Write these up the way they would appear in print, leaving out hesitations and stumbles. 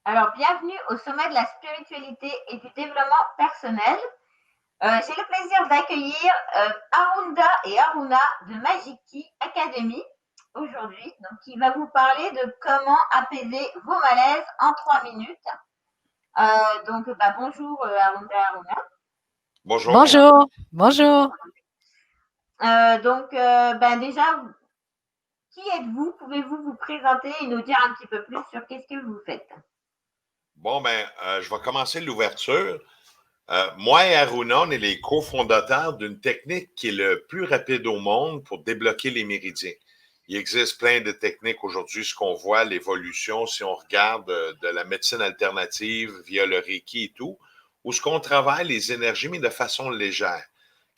Alors, bienvenue au sommet de la spiritualité et du développement personnel. J'ai le plaisir d'accueillir Arunda et Aruna de Magiki Academy aujourd'hui, donc qui va vous parler de comment apaiser vos malaises en 3 minutes. Bonjour Arunda et Aruna. Bonjour. Bonjour, bonjour. Déjà, qui êtes-vous? Pouvez-vous vous présenter et nous dire un petit peu plus sur qu'est-ce que vous faites? Je vais commencer l'ouverture. Moi et Aruna, on est les cofondateurs d'une technique qui est le plus rapide au monde pour débloquer les méridiens. Il existe plein de techniques aujourd'hui, ce qu'on voit, l'évolution, si on regarde de la médecine alternative via le Reiki et tout, où ce qu'on travaille les énergies, mais de façon légère.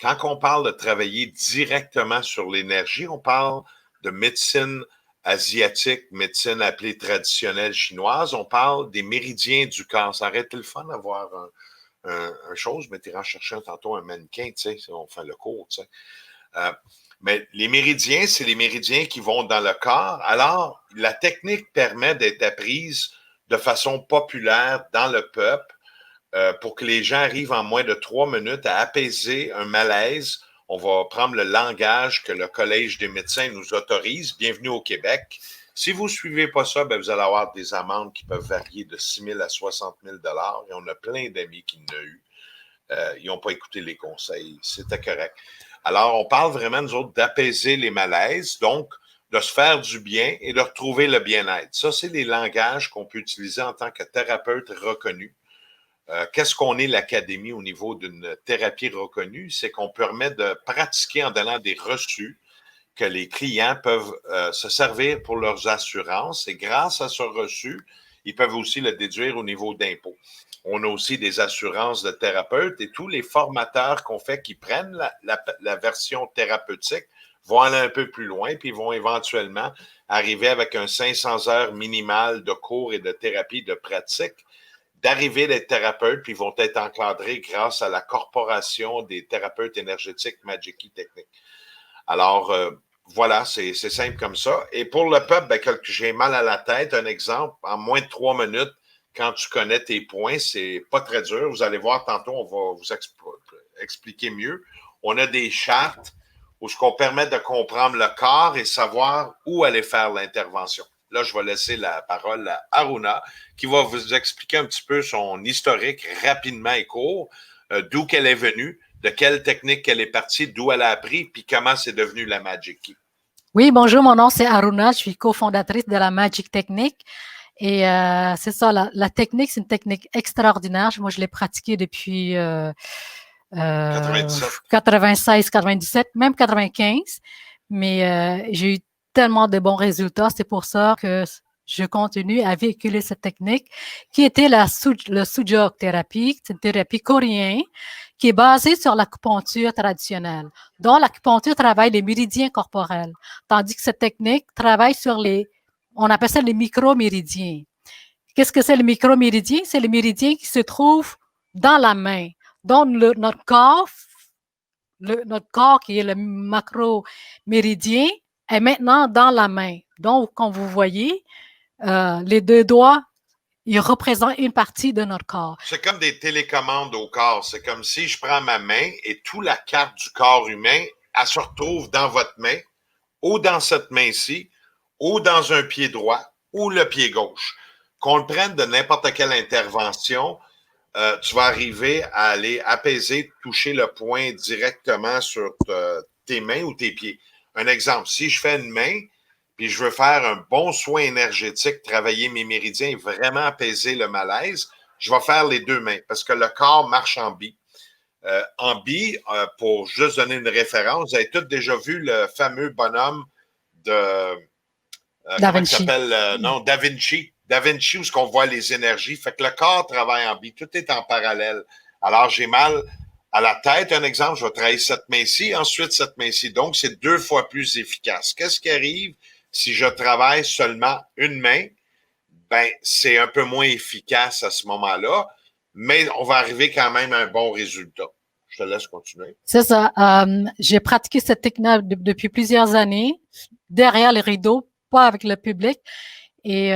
Quand on parle de travailler directement sur l'énergie, on parle de médecine asiatique, médecine appelée traditionnelle chinoise, on parle des méridiens du corps. Ça aurait été le fun d'avoir un chose, je m'étais chercher tantôt un mannequin, tu sais, on fait le cours, tu sais. Mais les méridiens, c'est les méridiens qui vont dans le corps. Alors, la technique permet d'être apprise de façon populaire dans le peuple pour que les gens arrivent en moins de 3 minutes à apaiser un malaise. On va prendre le langage que le Collège des médecins nous autorise. Bienvenue au Québec. Si vous ne suivez pas ça, vous allez avoir des amendes qui peuvent varier de 6 000 à 60 000 et on a plein d'amis qui l'ont eu. Ils n'ont pas écouté les conseils. C'était correct. Alors, on parle vraiment, nous autres, d'apaiser les malaises, donc de se faire du bien et de retrouver le bien-être. Ça, c'est les langages qu'on peut utiliser en tant que thérapeute reconnu. Qu'est-ce qu'on est l'Académie au niveau d'une thérapie reconnue? C'est qu'on permet de pratiquer en donnant des reçus que les clients peuvent se servir pour leurs assurances et grâce à ce reçu, ils peuvent aussi le déduire au niveau d'impôt. On a aussi des assurances de thérapeutes et tous les formateurs qu'on fait qui prennent la version thérapeutique vont aller un peu plus loin puis vont éventuellement arriver avec un 500 heures minimal de cours et de thérapie de pratique d'arriver d'être thérapeutes, puis ils vont être encadrés grâce à la Corporation des thérapeutes énergétiques Magiki Technique. Alors, voilà, c'est simple comme ça. Et pour le peuple, quand j'ai mal à la tête, un exemple, en moins de 3 minutes, quand tu connais tes points, c'est pas très dur. Vous allez voir tantôt, on va vous expliquer mieux. On a des chartes où ce qu'on permet de comprendre le corps et savoir où aller faire l'intervention. Là, je vais laisser la parole à Aruna, qui va vous expliquer un petit peu son historique rapidement et court, d'où qu'elle est venue, de quelle technique elle est partie, d'où elle a appris, puis comment c'est devenu la Magiki. Oui, bonjour, mon nom c'est Aruna, je suis cofondatrice de la Magic Technique. Et c'est ça, la technique, c'est une technique extraordinaire. Moi, je l'ai pratiquée depuis 96, 97, même 95. Mais j'ai eu tellement de bons résultats. C'est pour ça que je continue à véhiculer cette technique qui était le Sujok thérapie. C'est une thérapie coréenne qui est basée sur l'acupuncture traditionnelle, dont l'acupuncture travaille les méridiens corporels, tandis que cette technique travaille sur on appelle ça les micro-méridiens. Qu'est-ce que c'est le micro-méridien? C'est les méridiens qui se trouvent dans la main. Donc, notre corps qui est le macro-méridien est maintenant dans la main. Donc, comme vous voyez, les deux doigts, ils représentent une partie de notre corps. C'est comme des télécommandes au corps. C'est comme si je prends ma main et toute la carte du corps humain, elle se retrouve dans votre main, ou dans cette main-ci, ou dans un pied droit, ou le pied gauche. Qu'on le prenne de n'importe quelle intervention, tu vas arriver à aller apaiser, toucher le point directement sur tes mains ou tes pieds. Un exemple, si je fais une main, puis je veux faire un bon soin énergétique, travailler mes méridiens et vraiment apaiser le malaise, je vais faire les deux mains parce que le corps marche en bi. En bi, pour juste donner une référence, vous avez tous déjà vu le fameux bonhomme de Da Vinci. Da Vinci. Da Vinci, où ce qu'on voit les énergies. Fait que le corps travaille en bi. Tout est en parallèle. Alors, j'ai mal à la tête. Un exemple, je vais travailler cette main-ci, ensuite cette main-ci. Donc, c'est 2 fois plus efficace. Qu'est-ce qui arrive si je travaille seulement une main? C'est un peu moins efficace à ce moment-là, mais on va arriver quand même à un bon résultat. Je te laisse continuer. C'est ça. J'ai pratiqué cette technique depuis plusieurs années, derrière les rideaux, pas avec le public. Et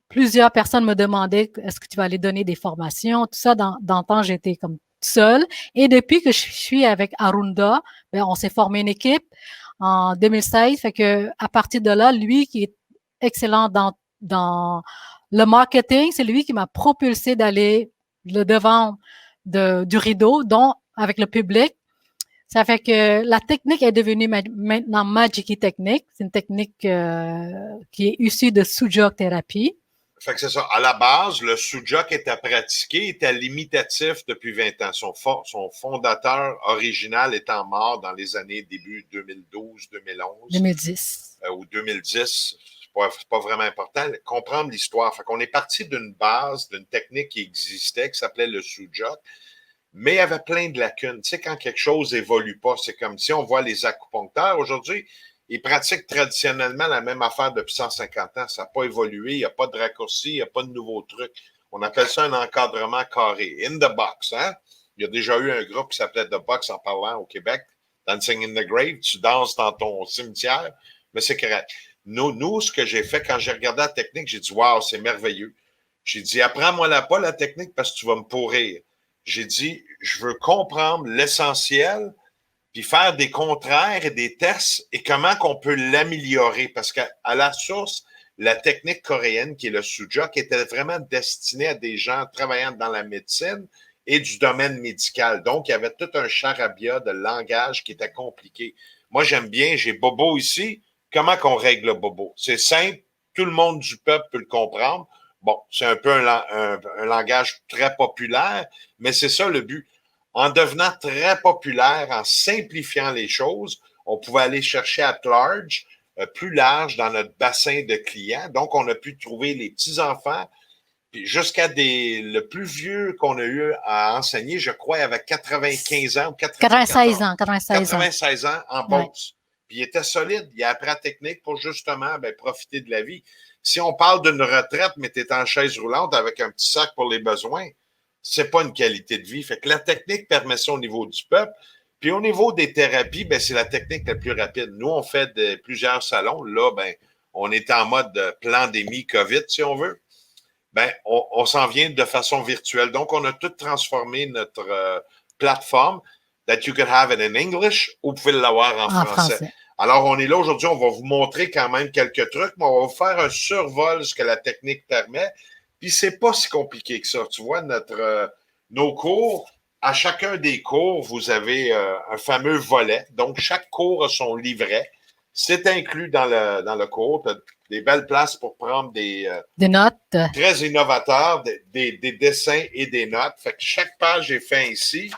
plusieurs personnes me demandaient est-ce que tu vas aller donner des formations, tout ça. Dans le temps, j'étais comme seule. Et depuis que je suis avec Arunda, ben, on s'est formé une équipe en 2016. Fait que à partir de là, lui qui est excellent dans le marketing, c'est lui qui m'a propulsé d'aller le devant du rideau, donc avec le public. Ça fait que la technique est devenue maintenant Majiki technique. C'est une technique qui est issue de Sujok thérapie. Fait que c'est ça. À la base, le Sujok était pratiqué, était limitatif depuis 20 ans. Son fondateur original étant mort dans les années début 2012, 2011. 2010. Ou 2010. C'est pas vraiment important. Comprendre l'histoire. Fait qu'on est parti d'une base, d'une technique qui existait, qui s'appelait le Sujok. Mais il y avait plein de lacunes. Tu sais, quand quelque chose évolue pas, c'est comme si on voit les acupuncteurs aujourd'hui, ils pratiquent traditionnellement la même affaire depuis 150 ans. Ça n'a pas évolué, il n'y a pas de raccourci, il n'y a pas de nouveaux trucs. On appelle ça un encadrement carré. In the box, hein? Il y a déjà eu un groupe qui s'appelait The Box en parlant au Québec. Dancing in the Grave, tu danses dans ton cimetière, mais c'est correct. Nous, ce que j'ai fait quand j'ai regardé la technique, j'ai dit, waouh, c'est merveilleux. J'ai dit, apprends-moi pas la technique parce que tu vas me pourrir. J'ai dit, je veux comprendre l'essentiel, puis faire des contraires et des tests et comment qu'on peut l'améliorer. Parce qu'à la source, la technique coréenne, qui est le Sujok, était vraiment destinée à des gens travaillant dans la médecine et du domaine médical. Donc, il y avait tout un charabia de langage qui était compliqué. Moi, j'aime bien, j'ai Bobo ici. Comment qu'on règle le Bobo? C'est simple, tout le monde du peuple peut le comprendre. Bon, c'est un peu un langage très populaire, mais c'est ça le but. En devenant très populaire, en simplifiant les choses, on pouvait aller chercher at large, plus large dans notre bassin de clients. Donc, on a pu trouver les petits-enfants, puis jusqu'à le plus vieux qu'on a eu à enseigner, je crois, avec 95 ans ou 96 ans. 96 ans en Beauce. Puis il était solide, il a appris la technique pour justement profiter de la vie. Si on parle d'une retraite, mais tu es en chaise roulante avec un petit sac pour les besoins, c'est pas une qualité de vie. Fait que la technique permet ça au niveau du peuple. Puis au niveau des thérapies, c'est la technique la plus rapide. Nous, on fait plusieurs salons. Là, on est en mode pandémie COVID, si on veut. On s'en vient de façon virtuelle. Donc, on a tout transformé notre plateforme that you can have it in English ou vous pouvez l'avoir en français. Alors, on est là aujourd'hui, on va vous montrer quand même quelques trucs, mais on va vous faire un survol de ce que la technique permet. Puis, c'est pas si compliqué que ça. Tu vois, nos cours, à chacun des cours, vous avez un fameux volet. Donc, chaque cours a son livret. C'est inclus dans le cours. Tu as des belles places pour prendre des notes. Très innovateurs, des dessins et des notes. Fait que chaque page est faite ici.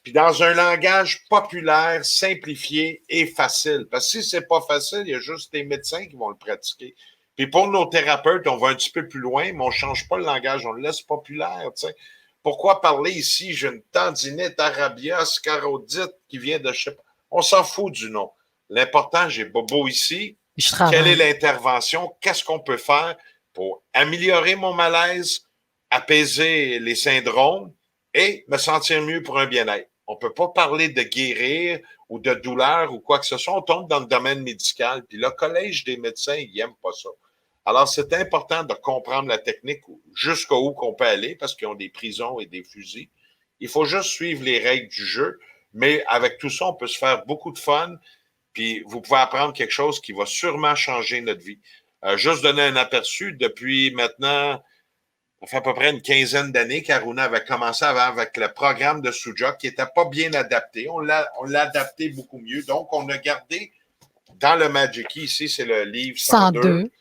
Puis dans un langage populaire, simplifié et facile. Parce que si c'est pas facile, il y a juste des médecins qui vont le pratiquer. Puis pour nos thérapeutes, on va un petit peu plus loin, mais on ne change pas le langage, on le laisse populaire. T'sais. Pourquoi parler ici, j'ai une tendinite, arabia, scarodite qui vient de... On s'en fout du nom. L'important, j'ai Bobo ici. Quelle est l'intervention? Qu'est-ce qu'on peut faire pour améliorer mon malaise, apaiser les syndromes et me sentir mieux pour un bien-être? On ne peut pas parler de guérir ou de douleur ou quoi que ce soit. On tombe dans le domaine médical. Puis le Collège des médecins, ils n'aiment pas ça. Alors, c'est important de comprendre la technique jusqu'où qu'on peut aller parce qu'ils ont des prisons et des fusils. Il faut juste suivre les règles du jeu. Mais avec tout ça, on peut se faire beaucoup de fun. Puis vous pouvez apprendre quelque chose qui va sûrement changer notre vie. Juste donner un aperçu, depuis maintenant, ça fait à peu près une quinzaine d'années qu'Aruna avait commencé avant avec le programme de Sujok qui n'était pas bien adapté. On l'a adapté beaucoup mieux. Donc, on a gardé dans le Majiki, ici, c'est le livre 102.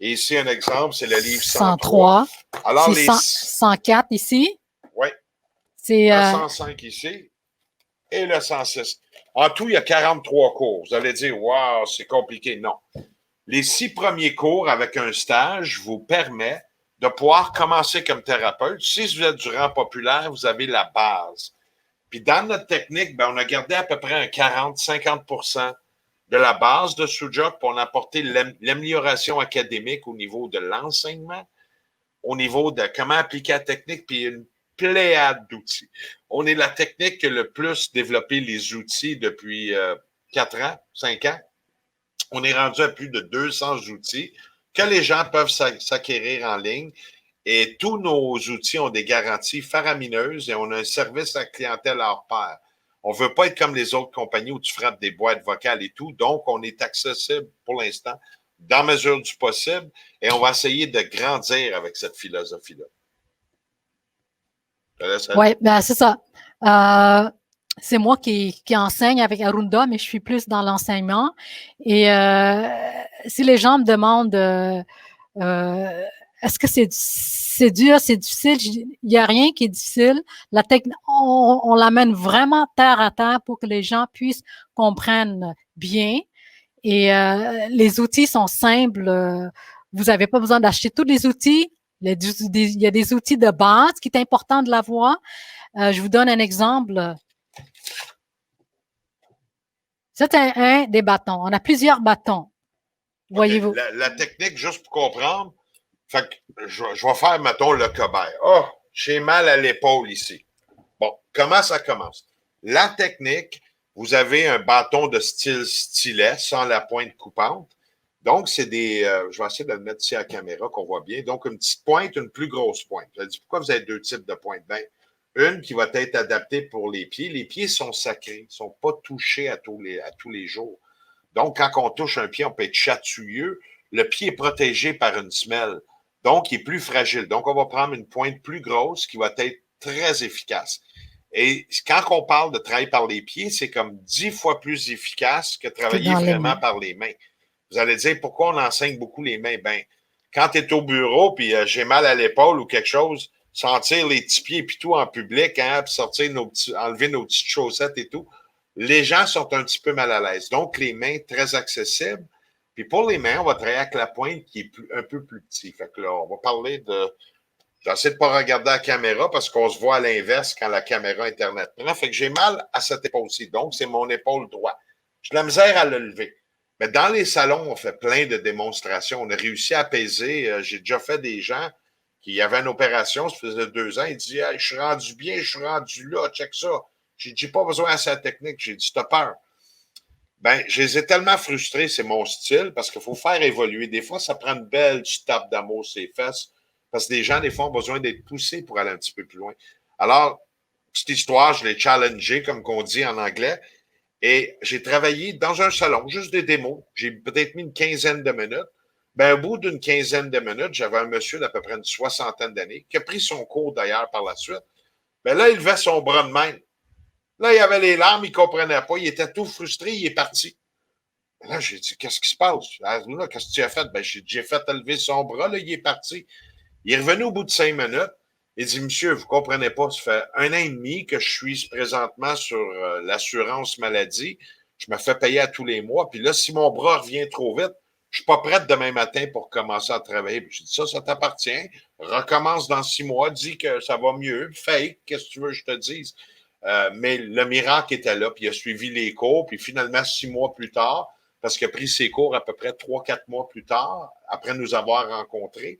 Et ici, un exemple, c'est le livre 103. Alors, les 104 ici. Oui. C'est le 105 ici et le 106. En tout, il y a 43 cours. Vous allez dire, wow, c'est compliqué. Non. Les 6 premiers cours avec un stage vous permettent de pouvoir commencer comme thérapeute. Si vous êtes du rang populaire, vous avez la base. Puis dans notre technique, on a gardé à peu près un 40-50% de la base de Sujok pour en apporter l'amélioration académique au niveau de l'enseignement, au niveau de comment appliquer la technique, puis une pléiade d'outils. On est la technique qui a le plus développé les outils depuis 4 ans, 5 ans. On est rendu à plus de 200 outils que les gens peuvent s'acquérir en ligne. Et tous nos outils ont des garanties faramineuses et on a un service à la clientèle hors pair. On ne veut pas être comme les autres compagnies où tu frappes des boîtes vocales et tout. Donc, on est accessible pour l'instant, dans mesure du possible, et on va essayer de grandir avec cette philosophie-là. Oui, ben c'est ça. C'est moi qui enseigne avec Arunda, mais je suis plus dans l'enseignement. Et si les gens me demandent est-ce que c'est dur, c'est difficile, il n'y a rien qui est difficile. On l'amène vraiment terre à terre pour que les gens puissent comprendre bien. Et les outils sont simples. Vous n'avez pas besoin d'acheter tous les outils. Il y a des outils de base qui est important de l'avoir. Je vous donne un exemple. C'est un des bâtons. On a plusieurs bâtons. Voyez-vous. Okay. La technique, juste pour comprendre, fait que je vais faire, mettons, le cobaye. Oh, j'ai mal à l'épaule ici. Bon, comment ça commence? La technique, vous avez un bâton de style stylet sans la pointe coupante. Donc, c'est des. Je vais essayer de le mettre ici à la caméra qu'on voit bien. Donc, une petite pointe, une plus grosse pointe. Je dis pourquoi vous avez deux types de pointes? Bien, une qui va être adaptée pour les pieds. Les pieds sont sacrés, ne sont pas touchés à tous les jours. Donc, quand on touche un pied, on peut être chatouilleux. Le pied est protégé par une semelle. Donc, il est plus fragile. Donc, on va prendre une pointe plus grosse qui va être très efficace. Et quand on parle de travail par les pieds, c'est comme 10 fois plus efficace que travailler vraiment par les mains. Vous allez dire, pourquoi on enseigne beaucoup les mains? Ben, quand tu es au bureau puis j'ai mal à l'épaule ou quelque chose, sentir les petits pieds puis tout en public, hein, puis sortir enlever nos petites chaussettes et tout, les gens sont un petit peu mal à l'aise. Donc, les mains très accessibles. Puis pour les mains, on va travailler avec la pointe qui est un peu plus petite. Fait que là, on va parler de... J'essaie de ne pas regarder la caméra parce qu'on se voit à l'inverse quand la caméra Internet prend. Fait que j'ai mal à cette épaule-ci. Donc, c'est mon épaule droite. J'ai de la misère à le lever. Mais dans les salons, on fait plein de démonstrations. On a réussi à apaiser. J'ai déjà fait des gens qui avaient une opération, ça faisait 2 ans. Ils disaient hey, je suis rendu bien, je suis rendu là, check ça. J'ai dit pas besoin de cette technique. J'ai dit t'as peur. Ben, je les ai tellement frustrés, c'est mon style, parce qu'il faut faire évoluer. Des fois, ça prend une belle petite tape d'amour sur les fesses, parce que les gens, des fois, ont besoin d'être poussés pour aller un petit peu plus loin. Alors, petite histoire, je l'ai challengé, comme qu'on dit en anglais, et j'ai travaillé dans un salon, juste des démos. J'ai peut-être mis une quinzaine de minutes. Ben, au bout d'une quinzaine de minutes, j'avais un monsieur d'à peu près une soixantaine d'années, qui a pris son cours d'ailleurs par la suite. Ben là, il levait son bras de même. Là, il avait les larmes, il ne comprenait pas, il était tout frustré, il est parti. Là, j'ai dit, qu'est-ce qui se passe? Là, qu'est-ce que tu as fait? Ben, j'ai fait lever son bras, là, il est parti. Il est revenu au bout de 5 minutes. Il dit, monsieur, vous ne comprenez pas, ça fait 1 an et demi que je suis présentement sur l'assurance maladie. Je me fais payer à tous les mois. Puis là, si mon bras revient trop vite, je ne suis pas prête demain matin pour commencer à travailler. Puis j'ai dit, ça t'appartient. Recommence dans 6 mois, dis que ça va mieux. Fake, qu'est-ce que tu veux que je te dise? Mais le miracle était là, puis il a suivi les cours, puis finalement, 6 mois plus tard, parce qu'il a pris ses cours à peu près 3-4 mois plus tard, après nous avoir rencontrés,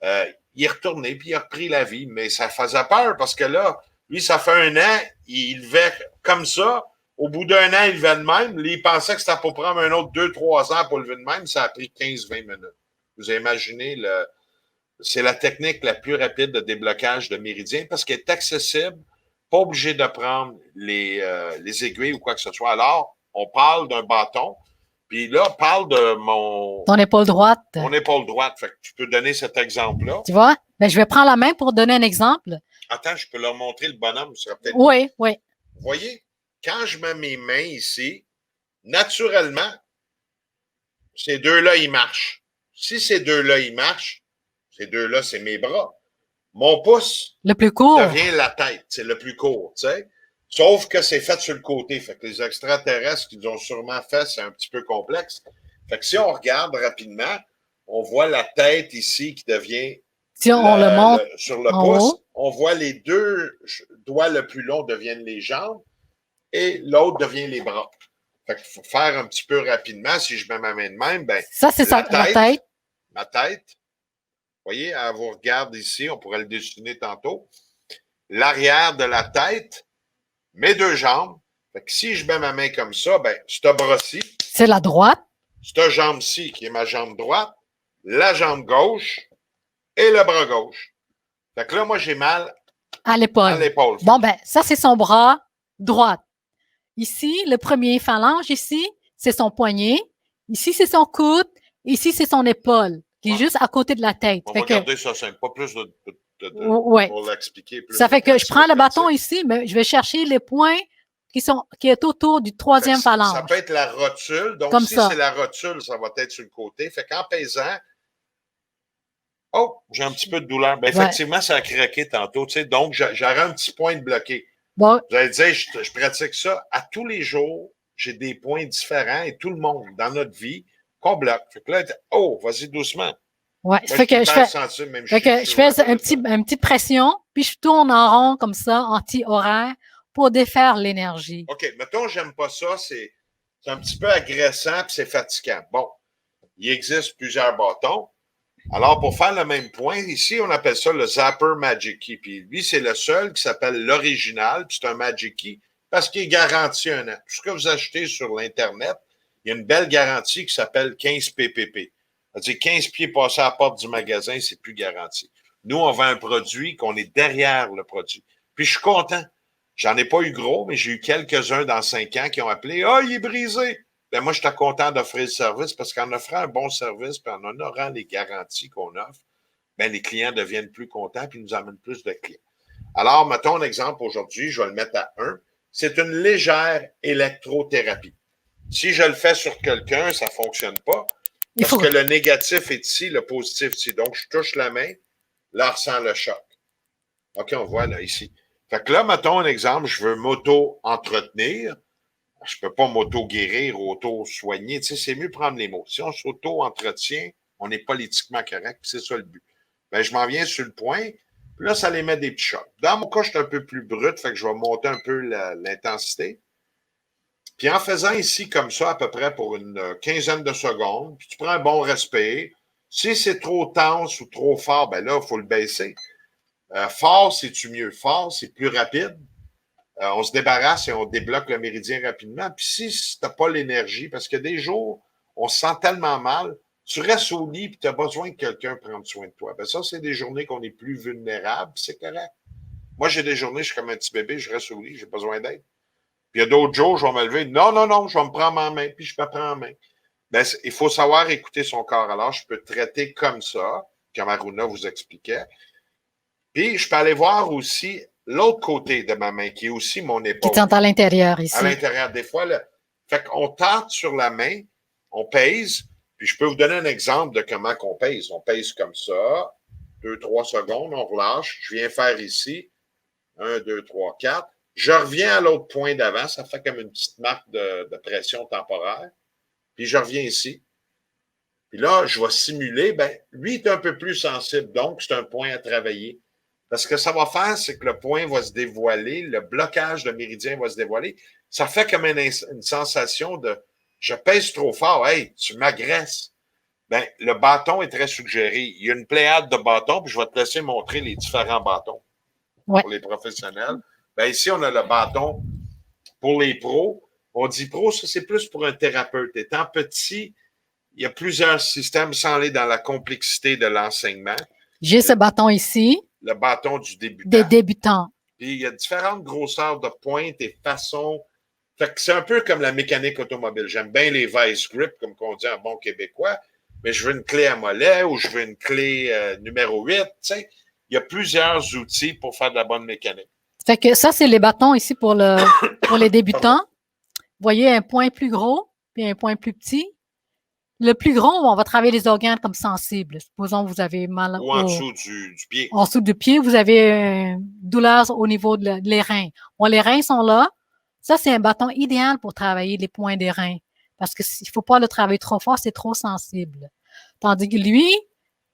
il est retourné, puis il a repris la vie. Mais ça faisait peur, parce que là, lui, ça fait 1 an, il levait comme ça. Au bout d'1 an, il levait de même. Lui, il pensait que c'était pour prendre un autre 2-3 ans pour lever de même. Ça a pris 15-20 minutes. Vous imaginez, c'est la technique la plus rapide de déblocage de méridien, parce qu'elle est accessible, pas obligé de prendre les aiguilles ou quoi que ce soit. Alors, on parle d'un bâton, puis là, on parle de ton épaule droite. Mon épaule droite. Fait que tu peux donner cet exemple-là. Tu vois? Ben, je vais prendre la main pour donner un exemple. Attends, je peux leur montrer le bonhomme. Ça sera peut-être... Oui, oui. Vous voyez, quand je mets mes mains ici, naturellement, ces deux-là, ils marchent. Si ces deux-là, ils marchent, ces deux-là, c'est mes bras. Mon pouce le plus court devient la tête, c'est le plus court, tu sais. Sauf que c'est fait sur le côté. Fait que les extraterrestres qu'ils ont sûrement fait, c'est un petit peu complexe. Fait que si on regarde rapidement, on voit la tête ici qui devient si on le monte sur le pouce. Haut. On voit les 2 doigts le plus long deviennent les jambes et l'autre devient les bras. Fait qu'il faut faire un petit peu rapidement. Si je mets ma main de même, ben ça, c'est la tête. Ma tête. Vous voyez, elle vous regarde ici, on pourrait le dessiner tantôt. L'arrière de la tête, mes 2 jambes. Fait que si je mets ma main comme ça, ben, ce bras-ci. C'est la droite. Cette jambe-ci, qui est ma jambe droite, la jambe gauche et le bras gauche. Fait que là, moi, j'ai mal À à l'épaule. l'épaule. Bon, ben, ça, c'est son bras droit. Ici, le premier phalange, ici, c'est son poignet. Ici, c'est son coude. Ici, c'est son épaule, qui est Ouais. juste à côté de la tête. On Fait va que, garder ça simple, pas plus ouais. pour l'expliquer. Plus Ça de fait que je prends le bâton pratique. ici, mais je vais chercher les points qui est autour du troisième Ça phalange. peut être la rotule. Donc, Comme si ça. c'est la rotule, ça va être sur le côté. Fait qu'en pesant, oh, j'ai un petit peu de douleur. Ben, effectivement, ça a craqué tantôt. Tu sais, donc, j'aurais un petit point de bloqué. Bon, Vous allez dire, je pratique ça à tous les jours. J'ai des points différents et tout le monde dans notre vie qu'on bloque. Fait que là, oh, vas-y doucement. ouais. Moi, Fait que je fais, sensible, même fait que je fais une petite pression, puis je tourne en rond comme ça, anti-horaire, pour défaire l'énergie. OK, mettons, j'aime pas ça. C'est un petit peu agressant puis c'est fatigant. Bon, il existe plusieurs bâtons. Alors, pour faire le même point, ici, on appelle ça le Zapper Magic Key. Puis lui, c'est le seul qui s'appelle l'original, puis c'est un Magic Key parce qu'il est garanti un an. Tout ce que vous achetez sur l'Internet, il y a une belle garantie qui s'appelle 15 PPP. C'est-à-dire 15 pieds passés à la porte du magasin, c'est plus garanti. Nous, on vend un produit qu'on est derrière le produit. Puis je suis content. J'en ai pas eu gros, mais j'ai eu quelques-uns dans 5 ans qui ont appelé « Ah, il est brisé! » Ben moi, j'étais content d'offrir le service parce qu'en offrant un bon service et en honorant les garanties qu'on offre, ben, les clients deviennent plus contents et nous amènent plus de clients. Alors, mettons un exemple aujourd'hui, je vais le mettre à 1. C'est une légère électrothérapie. Si je le fais sur quelqu'un, ça ne fonctionne pas parce que le négatif est ici, le positif ici. Donc, je touche la main, là, on ressent le choc. OK, on voit là, ici. Fait que là, mettons un exemple, je veux m'auto-entretenir. Je ne peux pas m'auto-guérir ou auto-soigner. Tu sais, c'est mieux prendre les mots. Si on s'auto-entretient, on est politiquement correct, c'est ça le but. Ben, je m'en viens sur le point, puis là, ça les met des petits chocs. Dans mon cas, je suis un peu plus brut, fait que je vais monter un peu l'intensité. Puis en faisant ici comme ça, à peu près pour une quinzaine de secondes, puis tu prends un bon respect. Si c'est trop tense ou trop fort, ben là, il faut le baisser. Fort, c'est-tu mieux? Fort, c'est plus rapide. On se débarrasse et on débloque le méridien rapidement. Puis si tu n'as pas l'énergie, parce que des jours, on se sent tellement mal, tu restes au lit et tu as besoin que quelqu'un prenne soin de toi. Ben ça, c'est des journées qu'on est plus vulnérable, c'est correct. Moi, j'ai des journées, je suis comme un petit bébé, je reste au lit, j'ai besoin d'aide. Puis il y a d'autres jours, je vais me lever, non, je vais me prendre en main, puis je me prends en main. Ben, il faut savoir écouter son corps. Alors, je peux traiter comme ça, comme Aruna vous expliquait. Puis, je peux aller voir aussi l'autre côté de ma main, qui est aussi mon épaule. Qui est à l'intérieur ici. À l'intérieur. Des fois, là, fait qu'on tente sur la main, on pèse, puis je peux vous donner un exemple de comment on pèse. On pèse comme ça, 2-3 secondes, on relâche. Je viens faire ici, 1, 2, 3, 4. Je reviens à l'autre point d'avant, ça fait comme une petite marque de pression temporaire. Puis je reviens ici. Puis là, je vais simuler, ben, lui est un peu plus sensible, donc c'est un point à travailler. Parce que ça va faire, c'est que le point va se dévoiler, le blocage de méridien va se dévoiler. Ça fait comme une sensation de je pèse trop fort, hey, tu m'agresses. Ben, le bâton est très suggéré. Il y a une pléiade de bâtons, puis je vais te laisser montrer les différents bâtons pour les professionnels. Ben, ici, on a le bâton pour les pros. On dit pro, ça, c'est plus pour un thérapeute. Étant petit, il y a plusieurs systèmes sans aller dans la complexité de l'enseignement. J'ai ce bâton ici. Le bâton du débutant. Des débutants. Puis il y a différentes grosseurs de pointes et façons. Fait que c'est un peu comme la mécanique automobile. J'aime bien les vice grip, comme on dit en bon québécois, mais je veux une clé à mollet ou je veux une clé numéro 8. Tu sais, il y a plusieurs outils pour faire de la bonne mécanique. Fait que ça, c'est les bâtons ici pour les débutants. Vous voyez un point plus gros puis un point plus petit. Le plus gros, on va travailler les organes comme sensibles. Supposons que vous avez mal ou en dessous du pied. En dessous du pied, vous avez une douleur au niveau des reins. Bon, les reins sont là. Ça, c'est un bâton idéal pour travailler les points des reins. Parce qu'il ne faut pas le travailler trop fort, c'est trop sensible. Tandis que lui,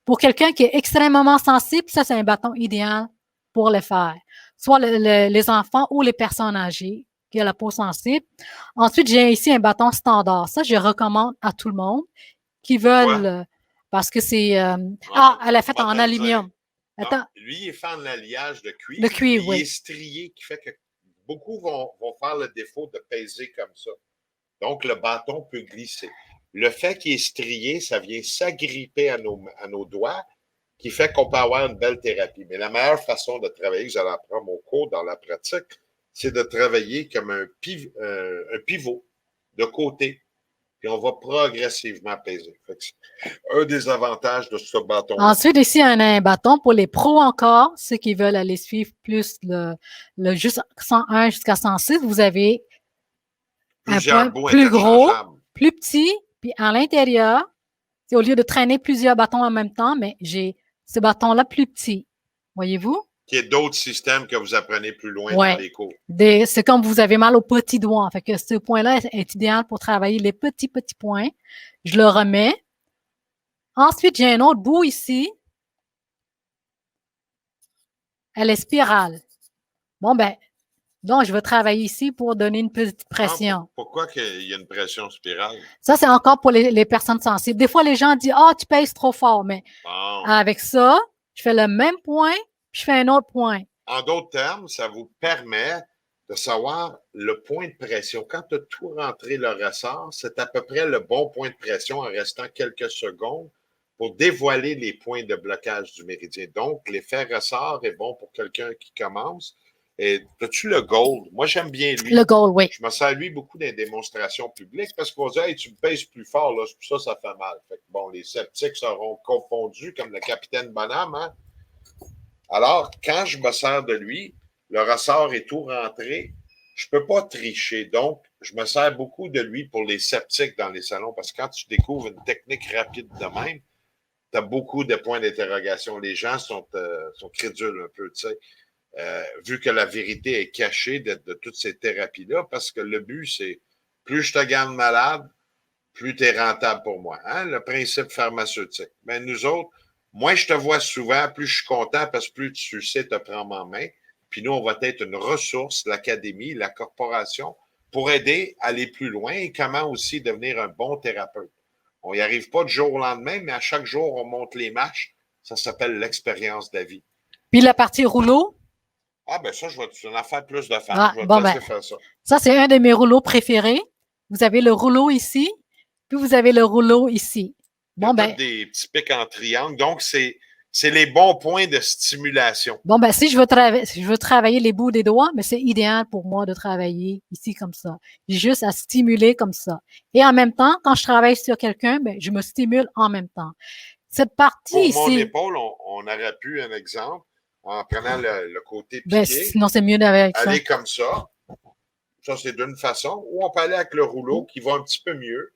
pour quelqu'un qui est extrêmement sensible, ça, c'est un bâton idéal pour le faire. Soit les enfants ou les personnes âgées qui ont la peau sensible. Ensuite, j'ai ici un bâton standard. Ça, je recommande à tout le monde qui veulent, parce que c'est... elle est faite en aluminium. Attends. Lui, il est fait en alliage de cuivre. Le cuivre, oui. Il est strié, qui fait que beaucoup vont faire le défaut de peser comme ça. Donc, le bâton peut glisser. le fait qu'il est strié, ça vient s'agripper à nos doigts, qui fait qu'on peut avoir une belle thérapie. Mais la meilleure façon de travailler, que vous allez apprendre au cours dans la pratique, c'est de travailler comme un pivot de côté. Puis on va progressivement peser. C'est un des avantages de ce bâton. Ensuite, ici, on a un bâton pour les pros encore, ceux qui veulent aller suivre plus le juste 101 jusqu'à 106. Vous avez plusieurs bouts plus gros, interchangeables. plus petit, puis à l'intérieur, au lieu de traîner plusieurs bâtons en même temps, mais j'ai ce bâton-là plus petit. Voyez-vous? Qu'il y ait d'autres systèmes que vous apprenez plus loin Ouais. dans les cours. C'est comme vous avez mal aux petits doigts. Fait que ce point-là est idéal pour travailler les petits points. Je le remets. Ensuite, j'ai un autre bout ici. Elle est spirale. Bon, ben, donc, je vais travailler ici pour donner une petite pression. Pourquoi il y a une pression spirale? Ça, c'est encore pour les personnes sensibles. Des fois, les gens disent, ah, tu pèses trop fort. Mais avec ça, je fais le même point, puis je fais un autre point. En d'autres termes, ça vous permet de savoir le point de pression. Quand tu as tout rentré le ressort, c'est à peu près le bon point de pression en restant quelques secondes pour dévoiler les points de blocage du méridien. Donc, l'effet ressort est bon pour quelqu'un qui commence. Et as-tu le gold? Moi, j'aime bien lui. Le gold, oui. Je me sers lui beaucoup dans les démonstrations publiques parce qu'on va dire, hey, tu me pèses plus fort, là, ça fait mal. Fait que, bon, les sceptiques seront confondus comme le capitaine Bonhomme, hein? Alors, quand je me sers de lui, le ressort est tout rentré. Je ne peux pas tricher. Donc, je me sers beaucoup de lui pour les sceptiques dans les salons parce que quand tu découvres une technique rapide de même, tu as beaucoup de points d'interrogation. Les gens sont crédules un peu, tu sais, vu que la vérité est cachée de toutes ces thérapies-là, parce que le but, c'est plus je te garde malade, plus tu es rentable pour moi. Hein? Le principe pharmaceutique. Mais nous autres, moins je te vois souvent, plus je suis content parce que plus tu sais te prendre en main. Puis nous, on va être une ressource, l'académie, la corporation, pour aider à aller plus loin et comment aussi devenir un bon thérapeute. On n'y arrive pas du jour au lendemain, mais à chaque jour, on monte les marches. Ça s'appelle l'expérience de la vie. Puis la partie rouleau? Ah, ben ça, je vais en faire plus de femmes. Ah, je vais bon, te laisser faire ça. Ça, c'est un de mes rouleaux préférés. Vous avez le rouleau ici, puis vous avez le rouleau ici. Bon, ben, des petits pics en triangle. Donc, c'est les bons points de stimulation. Bon, ben, si je veux travailler les bouts des doigts, mais c'est idéal pour moi de travailler ici comme ça. J'ai juste à stimuler comme ça. Et en même temps, quand je travaille sur quelqu'un, ben, je me stimule en même temps. Cette partie pour ici. Pour mon épaule, on aurait pu, un exemple, en prenant le côté piqué. Ben, sinon, c'est mieux avec ça. Aller comme ça. Ça, c'est d'une façon. Ou on peut aller avec le rouleau qui va un petit peu mieux.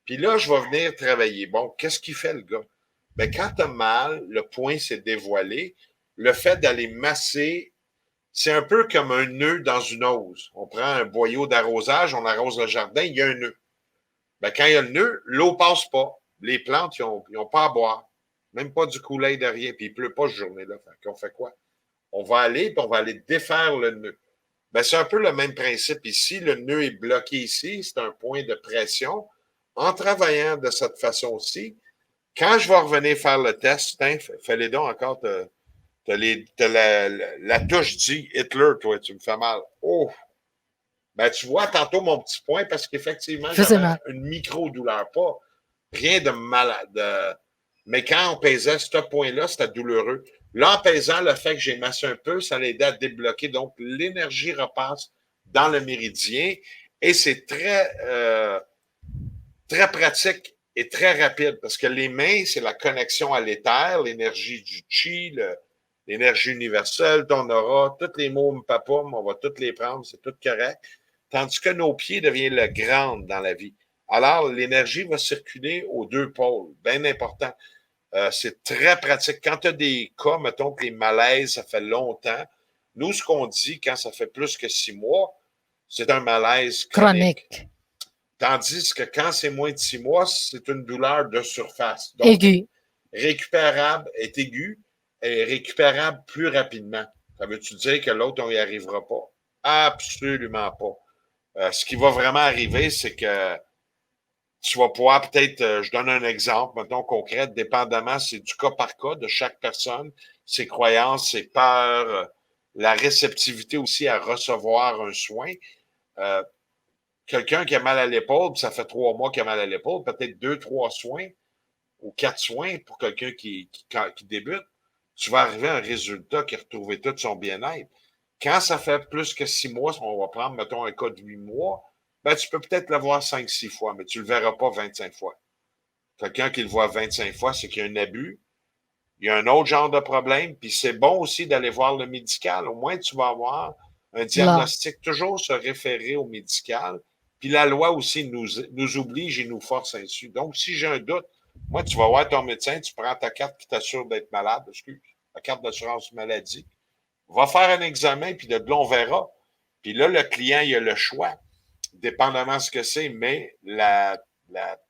Puis là, je vais venir travailler. Bon, qu'est-ce qu'il fait, le gars? Bien, quand tu as mal, le point s'est dévoilé. Le fait d'aller masser, c'est un peu comme un nœud dans une hose. On prend un boyau d'arrosage, on arrose le jardin, il y a un nœud. Bien, quand il y a le nœud, l'eau ne passe pas. Les plantes, ils n'ont pas à boire. Même pas du Kool-Aid de rien. Puis il ne pleut pas cette journée-là. Fait qu'on fait quoi? On va aller, puis on va aller défaire le nœud. Bien, c'est un peu le même principe ici. Le nœud est bloqué ici. C'est un point de pression. En travaillant de cette façon-ci, quand je vais revenir faire le test, fais-les donc encore, t'as la touche dit Hitler, toi, tu me fais mal. Oh! Ben, tu vois, tantôt mon petit point, parce qu'effectivement, j'avais une micro-douleur, pas rien de malade. Mais quand on pesait ce point-là, c'était douloureux. Là, en pesant, le fait que j'ai massé un peu, ça l'aidait à débloquer. Donc, l'énergie repasse dans le méridien et c'est très pratique et très rapide parce que les mains, c'est la connexion à l'éther, l'énergie du chi, l'énergie universelle, ton aura, tous les mots mpapum, on va tous les prendre, c'est tout correct. Tandis que nos pieds deviennent le grand dans la vie. Alors, l'énergie va circuler aux deux pôles, bien important. C'est très pratique. Quand tu as des cas, mettons que les malaises, ça fait longtemps, nous, ce qu'on dit quand ça fait plus que 6 mois, c'est un malaise chronique. Tandis que quand c'est moins de 6 mois, c'est une douleur de surface. Donc, aiguë. Récupérable est aiguë et récupérable plus rapidement. Ça veut-tu dire que l'autre, on n'y arrivera pas? Absolument pas. Ce qui va vraiment arriver, c'est que tu vas pouvoir peut-être, je donne un exemple, mettons concret, dépendamment, c'est du cas par cas de chaque personne, ses croyances, ses peurs, la réceptivité aussi à recevoir un soin. quelqu'un qui a mal à l'épaule, puis ça fait 3 mois qu'il a mal à l'épaule, peut-être 2, 3 soins ou 4 soins pour quelqu'un qui débute, tu vas arriver à un résultat qui a retrouvé tout son bien-être. Quand ça fait plus que 6 mois, on va prendre, mettons, un cas de 8 mois, ben, tu peux peut-être le voir 5-6 fois, mais tu ne le verras pas 25 fois. Quelqu'un qui le voit 25 fois, c'est qu'il y a un abus, il y a un autre genre de problème, puis c'est bon aussi d'aller voir le médical. Au moins, tu vas avoir un diagnostic, toujours se référer au médical. Puis la loi aussi nous oblige et nous force ainsi. Donc, si j'ai un doute, moi, tu vas voir ton médecin, tu prends ta carte qui t'assure d'être malade, excuse, la carte d'assurance maladie, va faire un examen, puis de là, on verra. Puis là, le client, il a le choix, dépendamment de ce que c'est, mais la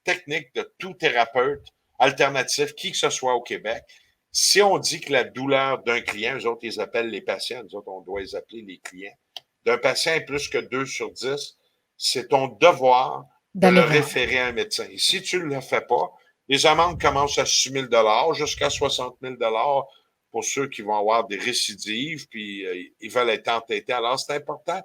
technique de tout thérapeute alternatif, qui que ce soit au Québec, si on dit que la douleur d'un client, eux autres, ils appellent les patients, nous autres, on doit les appeler les clients, d'un patient est plus que 2 sur 10, c'est ton devoir de le référer à un médecin. Et si tu ne le fais pas, les amendes commencent à 6 000 jusqu'à 60 000 pour ceux qui vont avoir des récidives, puis ils veulent être entêtés. Alors, c'est important.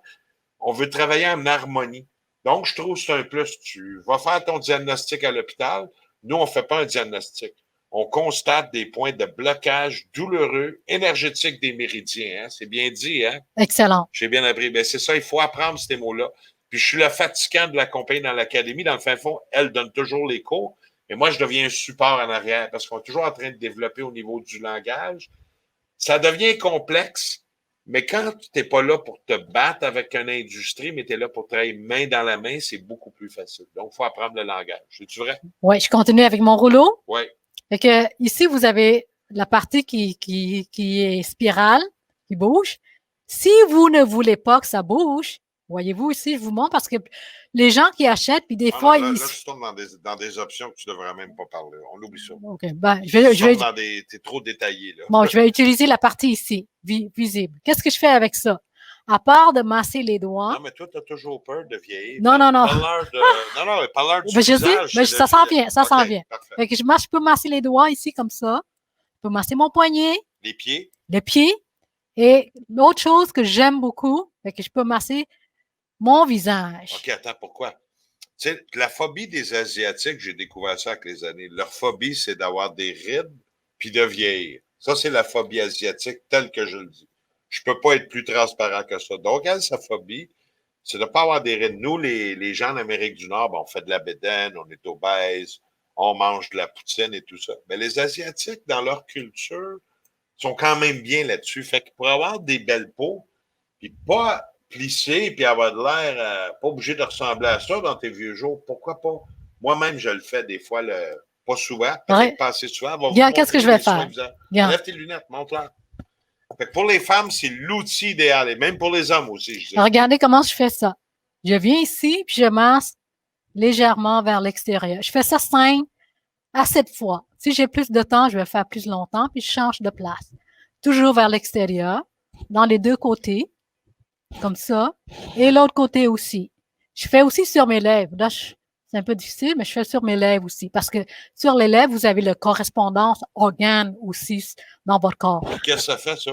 On veut travailler en harmonie. Donc, je trouve que c'est un plus. Tu vas faire ton diagnostic à l'hôpital. Nous, on ne fait pas un diagnostic. On constate des points de blocage douloureux, énergétiques des méridiens. Hein? C'est bien dit, hein? Excellent. J'ai bien appris. Ben, c'est ça, il faut apprendre ces mots-là. Puis, je suis le fatigant de la compagnie dans l'académie. Dans le fin fond, elle donne toujours les cours. Mais moi, je deviens un support en arrière parce qu'on est toujours en train de développer au niveau du langage. Ça devient complexe, mais quand tu n'es pas là pour te battre avec une industrie, mais tu es là pour travailler main dans la main, c'est beaucoup plus facile. Donc, il faut apprendre le langage. C'est-tu vrai? Oui, je continue avec mon rouleau. Oui. Fait que ici, vous avez la partie qui est spirale, qui bouge. Si vous ne voulez pas que ça bouge, voyez-vous ici, je vous montre parce que les gens qui achètent, puis des fois, là, ils... Là, tu tombes dans des options que tu ne devrais même pas parler. On oublie ça. OK, ben, je vais... T'es trop détaillé, là. Bon, je vais utiliser la partie ici, visible. Qu'est-ce que je fais avec ça? À part de masser les doigts... Non, mais toi, tu as toujours peur de vieillir. Non. Parle-leur du Ben, je visage. sais, mais ça s'en vient, ça s'en vient. Parfait. Fait que je peux masser les doigts ici comme ça. Je peux masser mon poignet. Les pieds. Les pieds. Et l'autre chose que j'aime beaucoup, c'est que je peux masser mon visage. OK, attends, pourquoi? Tu sais, la phobie des Asiatiques, j'ai découvert ça avec les années. Leur phobie, c'est d'avoir des rides puis de vieillir. Ça, c'est la phobie asiatique telle que je le dis. Je peux pas être plus transparent que ça. Donc, elle, sa phobie, c'est de ne pas avoir des rides. Nous, les gens d'Amérique du Nord, ben, on fait de la bédaine, on est obèse, on mange de la poutine et tout ça. Mais les Asiatiques, dans leur culture, sont quand même bien là-dessus. Fait que pour avoir des belles peaux, puis pas plisser puis avoir de l'air, pas obligé de ressembler à ça dans tes vieux jours, pourquoi pas? Moi-même, je le fais des fois, pas souvent, peut-être pas assez souvent. Regarde, qu'est-ce que je vais faire? Enlève tes lunettes, montre-la. Fait que pour les femmes, c'est l'outil idéal, et même pour les hommes aussi, je dis. Regardez comment je fais ça. Je viens ici, puis je masse légèrement vers l'extérieur. Je fais ça 5 à 7 fois. Si j'ai plus de temps, je vais faire plus longtemps, puis je change de place. Toujours vers l'extérieur, dans les deux côtés, comme ça, et l'autre côté aussi. Je fais aussi sur mes lèvres. Là, c'est un peu difficile, mais je fais sur mes lèvres aussi, parce que sur les lèvres, vous avez la correspondance organe aussi dans votre corps. Qu'est-ce que ça fait, ça?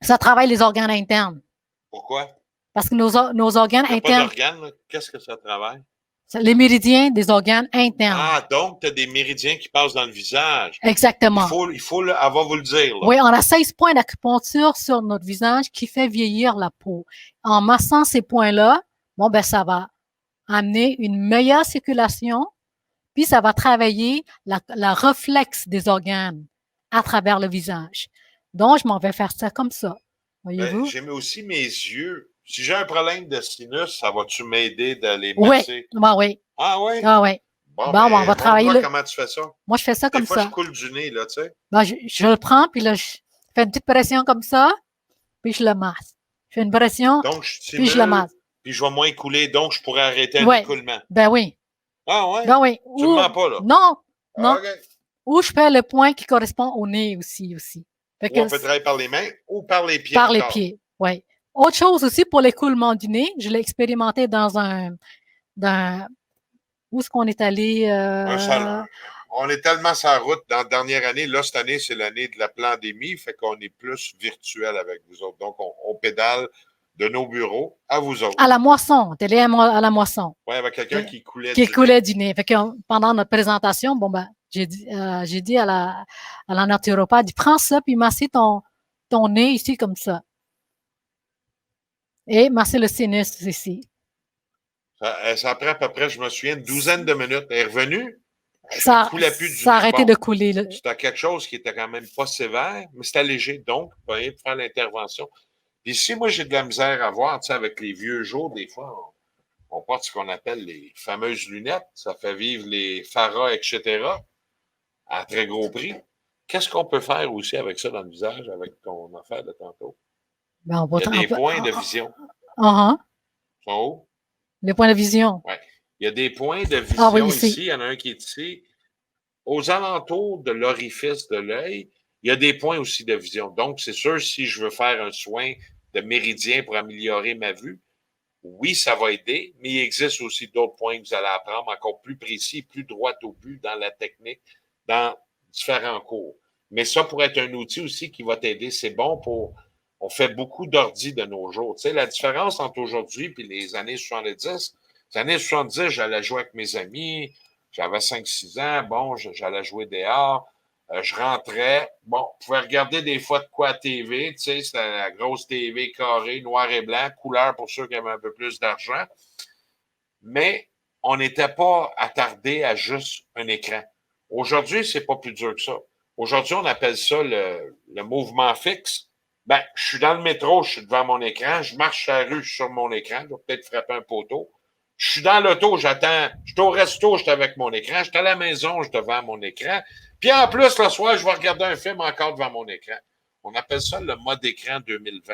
Ça travaille les organes internes. Pourquoi? Parce que nos organes internes... pas d'organes, qu'est-ce que ça travaille? Les méridiens des organes internes. Ah, donc, tu as des méridiens qui passent dans le visage. Exactement. Il faut avoir vous le dire. Là. Oui, on a 16 points d'acupuncture sur notre visage qui fait vieillir la peau. En massant ces points-là, bon, ben, ça va amener une meilleure circulation, puis ça va travailler la réflexe des organes à travers le visage. Donc, je m'en vais faire ça comme ça. Voyez-vous? J'ai aussi mes yeux. Si j'ai un problème de sinus, ça va-tu m'aider de les masser? Oui. Ah oui? Ah oui. Bon, on va travailler. Comment tu fais ça? Moi, je fais ça comme ça. ça. Des fois, je coule du nez, là, tu sais. Ben, je le prends, puis là, je fais une petite pression comme ça, puis je le masse. Je fais une pression, donc, puis je le masse. Puis je vais moins couler, donc je pourrais arrêter un écoulement. Ben oui. Ah ouais? Ben oui. Tu ne mens pas, là? Non. Okay. Ou je fais le point qui correspond au nez aussi. Fait que on peut travailler par les mains ou par les pieds. Par les pieds, oui. Autre chose aussi pour l'écoulement du nez, je l'ai expérimenté dans où est-ce qu'on est allé? On est tellement sur la route dans la dernière année. Là, cette année, c'est l'année de la pandémie, fait qu'on est plus virtuel avec vous autres. Donc, on pédale de nos bureaux à vous autres. À la moisson. T'es allé à la moisson. Oui, avec quelqu'un qui coulait Qui du coulait nez. du nez. Fait que pendant notre présentation, bon, ben, j'ai dit à la naturopathe, dit, prends ça, puis massez ton nez ici comme ça. Et massez le sinus ici. Ça prend à peu près, je me souviens, une douzaine de minutes. Elle est revenue. Ça ne coulait plus du a nez. arrêté de couler. C'était quelque chose qui était quand même pas sévère, mais c'était léger. Donc, vous voyez, pour faire l'intervention. Puis si moi, j'ai de la misère à voir, tu sais, avec les vieux jours, des fois, on porte ce qu'on appelle les fameuses lunettes. Ça fait vivre les pharas, etc., à très gros prix. Qu'est-ce qu'on peut faire aussi avec ça dans le visage, avec ton affaire de tantôt? Ben, Il y a des points de vision. Uh-huh. Ils sont hauts? Les points de vision. Oui. Il y a des points de vision oui, ici. Il y en a un qui est ici. Aux alentours de l'orifice de l'œil, il y a des points aussi de vision. Donc, c'est sûr, si je veux faire un soin de méridien pour améliorer ma vue, oui, ça va aider, mais il existe aussi d'autres points que vous allez apprendre encore plus précis, plus droit au but dans la technique, dans différents cours. Mais ça pourrait être un outil aussi qui va t'aider. C'est bon pour... On fait beaucoup d'ordi de nos jours. Tu sais, la différence entre aujourd'hui et les années 70, les années 70, j'allais jouer avec mes amis, j'avais 5-6 ans, bon, j'allais jouer dehors, je rentrais, bon, je pouvais regarder des fois de quoi à TV, tu sais, c'était la grosse TV carrée, noir et blanc, couleur pour ceux qui avaient un peu plus d'argent, mais on n'était pas attardé à juste un écran. Aujourd'hui, c'est pas plus dur que ça. Aujourd'hui, on appelle ça le mouvement fixe. Ben, je suis dans le métro, je suis devant mon écran, je marche sur la rue, je suis sur mon écran, je vais peut-être frapper un poteau. Je suis dans l'auto, j'attends. Je suis au resto, je suis avec mon écran. Je suis à la maison, je suis devant mon écran. Puis en plus, le soir, je vais regarder un film encore devant mon écran. On appelle ça le mode écran 2020.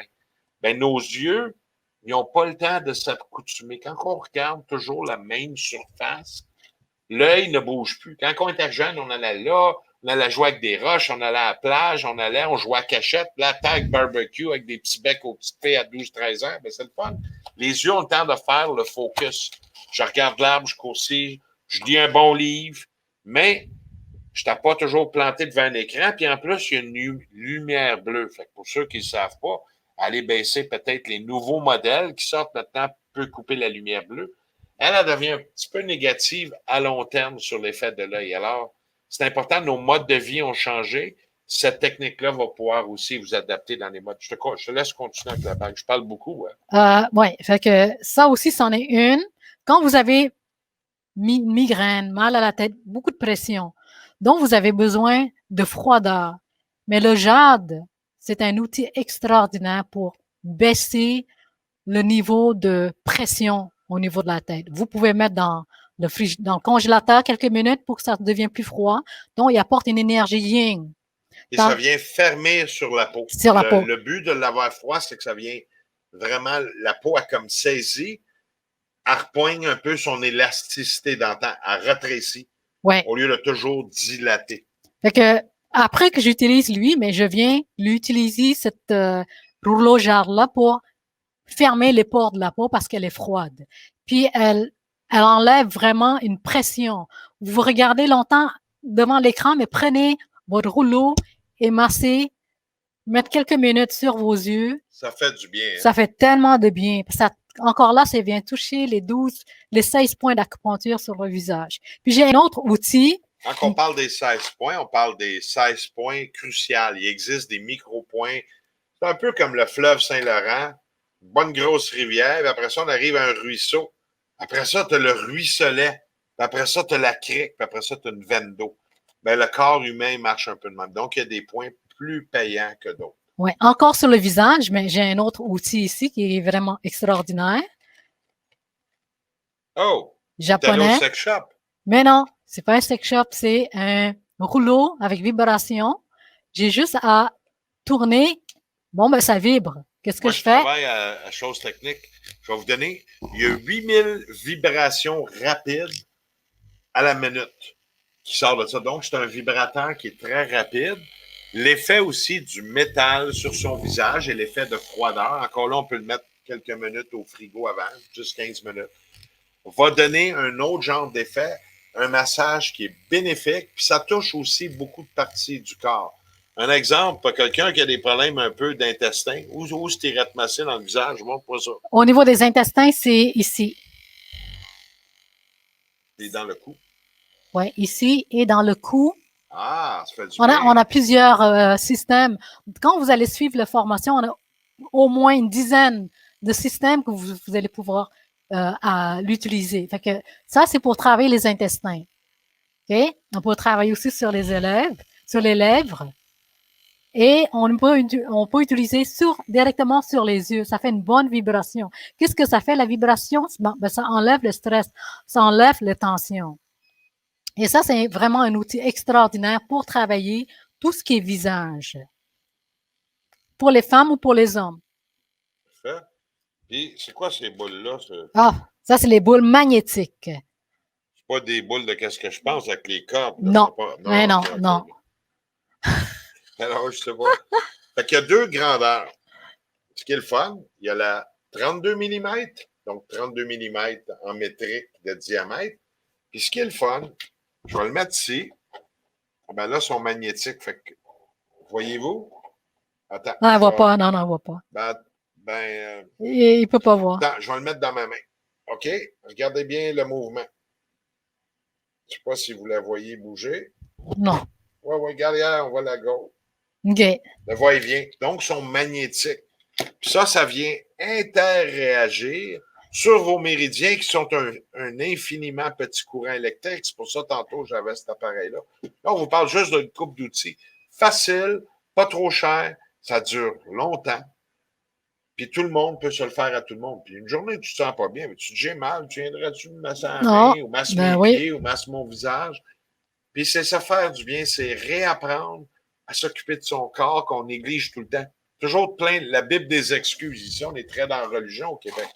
Ben, nos yeux, ils n'ont pas le temps de s'accoutumer. Quand on regarde toujours la même surface, l'œil ne bouge plus. Quand on était jeune, on allait là, on allait jouer avec des roches, on allait à la plage, on jouait à cachette, là, tag barbecue avec des petits becs aux petites filles à 12-13 ans. Ben, c'est le fun. Les yeux ont le temps de faire le focus. Je regarde l'arbre, je coursis, je lis un bon livre, mais je n'étais pas toujours planté devant un écran. Puis en plus, il y a une lumière bleue. Fait que pour ceux qui ne savent pas, allez baisser peut-être les nouveaux modèles qui sortent maintenant, peut couper la lumière bleue. Elle devient un petit peu négative à long terme sur l'effet de l'œil. Alors, c'est important, nos modes de vie ont changé. Cette technique-là va pouvoir aussi vous adapter dans les modes. Je te laisse continuer avec la bague. Je parle beaucoup. Hein? Oui, fait que ça aussi, c'en est une. Quand vous avez migraine, mal à la tête, beaucoup de pression, donc vous avez besoin de froideur. Mais le jade, c'est un outil extraordinaire pour baisser le niveau de pression au niveau de la tête. Vous pouvez mettre dans le congélateur quelques minutes pour que ça devienne plus froid. Donc, il apporte une énergie yin. Et ça vient fermer sur la peau. Sur la peau. Le but de l'avoir froid, c'est que ça vient vraiment, la peau a comme saisi, elle repoigne un peu son élasticité dans le temps, elle rétrécit, au lieu de toujours dilater. Fait que, après que j'utilise lui, mais je viens l'utiliser, cette rouleau jarre-là, pour fermer les pores de la peau parce qu'elle est froide. Puis, elle enlève vraiment une pression. Vous regardez longtemps devant l'écran, mais prenez votre rouleau et massez, mettre quelques minutes sur vos yeux. Ça fait du bien. Hein? Ça fait tellement de bien. Ça, encore là, ça vient toucher les 16 points d'acupuncture sur le visage. Puis j'ai un autre outil. Quand on parle des 16 points, on parle des 16 points cruciaux. Il existe des micro-points. C'est un peu comme le fleuve Saint-Laurent, une bonne grosse rivière, puis après ça, on arrive à un ruisseau. Après ça, tu as le ruisselet, puis après ça, tu as la crique, puis après ça, tu as une veine d'eau. Ben, le corps humain marche un peu de même. Donc, il y a des points plus payants que d'autres. Oui, encore sur le visage, mais j'ai un autre outil ici qui est vraiment extraordinaire. Oh! Japonais. Au sex shop. Mais non, c'est pas un sex shop, c'est un rouleau avec vibration. J'ai juste à tourner. Bon, ben, ça vibre. Qu'est-ce que je fais? Je travaille à Chose Technique. Je vais vous donner, il y a 8000 vibrations rapides à la minute qui sortent de ça. Donc, c'est un vibrateur qui est très rapide. L'effet aussi du métal sur son visage et l'effet de froideur, encore là, on peut le mettre quelques minutes au frigo avant, juste 15 minutes, va donner un autre genre d'effet, un massage qui est bénéfique, puis ça touche aussi beaucoup de parties du corps. Un exemple, pour quelqu'un qui a des problèmes un peu d'intestin, où se t'irais te masser dans le visage? Montre-moi ça. Au niveau des intestins, c'est ici. Et dans le cou. Oui, ici et dans le cou. Ah, ça fait du On bien. a plusieurs systèmes. Quand vous allez suivre la formation, on a au moins une dizaine de systèmes que vous allez pouvoir l'utiliser. Fait que ça, c'est pour travailler les intestins. Okay? On peut travailler aussi sur les lèvres. Et on peut utiliser directement sur les yeux. Ça fait une bonne vibration. Qu'est-ce que ça fait, la vibration? Ben, ça enlève le stress, ça enlève les tensions. Et ça, c'est vraiment un outil extraordinaire pour travailler tout ce qui est visage. Pour les femmes ou pour les hommes. Parfait. Et c'est quoi ces boules-là? Ah, ça, c'est les boules magnétiques. C'est pas des boules de qu'est-ce que je pense avec les cordes. Non. Là, non, okay, non. Alors, je sais pas. Fait qu'il y a deux grandeurs. Ce qui est le fun, il y a la 32 mm, donc 32 mm en métrique de diamètre. Puis ce qui est le fun, je vais le mettre ici. Ben là, ils sont magnétiques. Fait que, voyez-vous? Attends. Non, elle ne voit pas. Non, elle ne voit pas. Il ne peut pas voir. Attends, je vais le mettre dans ma main. OK? Regardez bien le mouvement. Je ne sais pas si vous la voyez bouger. Non. Oui, regardez, on voit la gauche. OK. Le va-et-vient. Donc, ils sont magnétiques. Puis ça vient interréagir sur vos méridiens qui sont un infiniment petit courant électrique. C'est pour ça, tantôt, j'avais cet appareil-là. Là, on vous parle juste d'une couple d'outils. Facile, pas trop cher, ça dure longtemps. Puis tout le monde peut se le faire à tout le monde. Puis une journée, tu te sens pas bien, mais tu te dis, j'ai mal, tu viendrais-tu me masser la main, ou masser mes pieds, ou masser mon visage? Puis c'est ça faire du bien, c'est réapprendre à s'occuper de son corps qu'on néglige tout le temps. Toujours plein, la Bible des excuses. Ici, on est très dans la religion au Québec.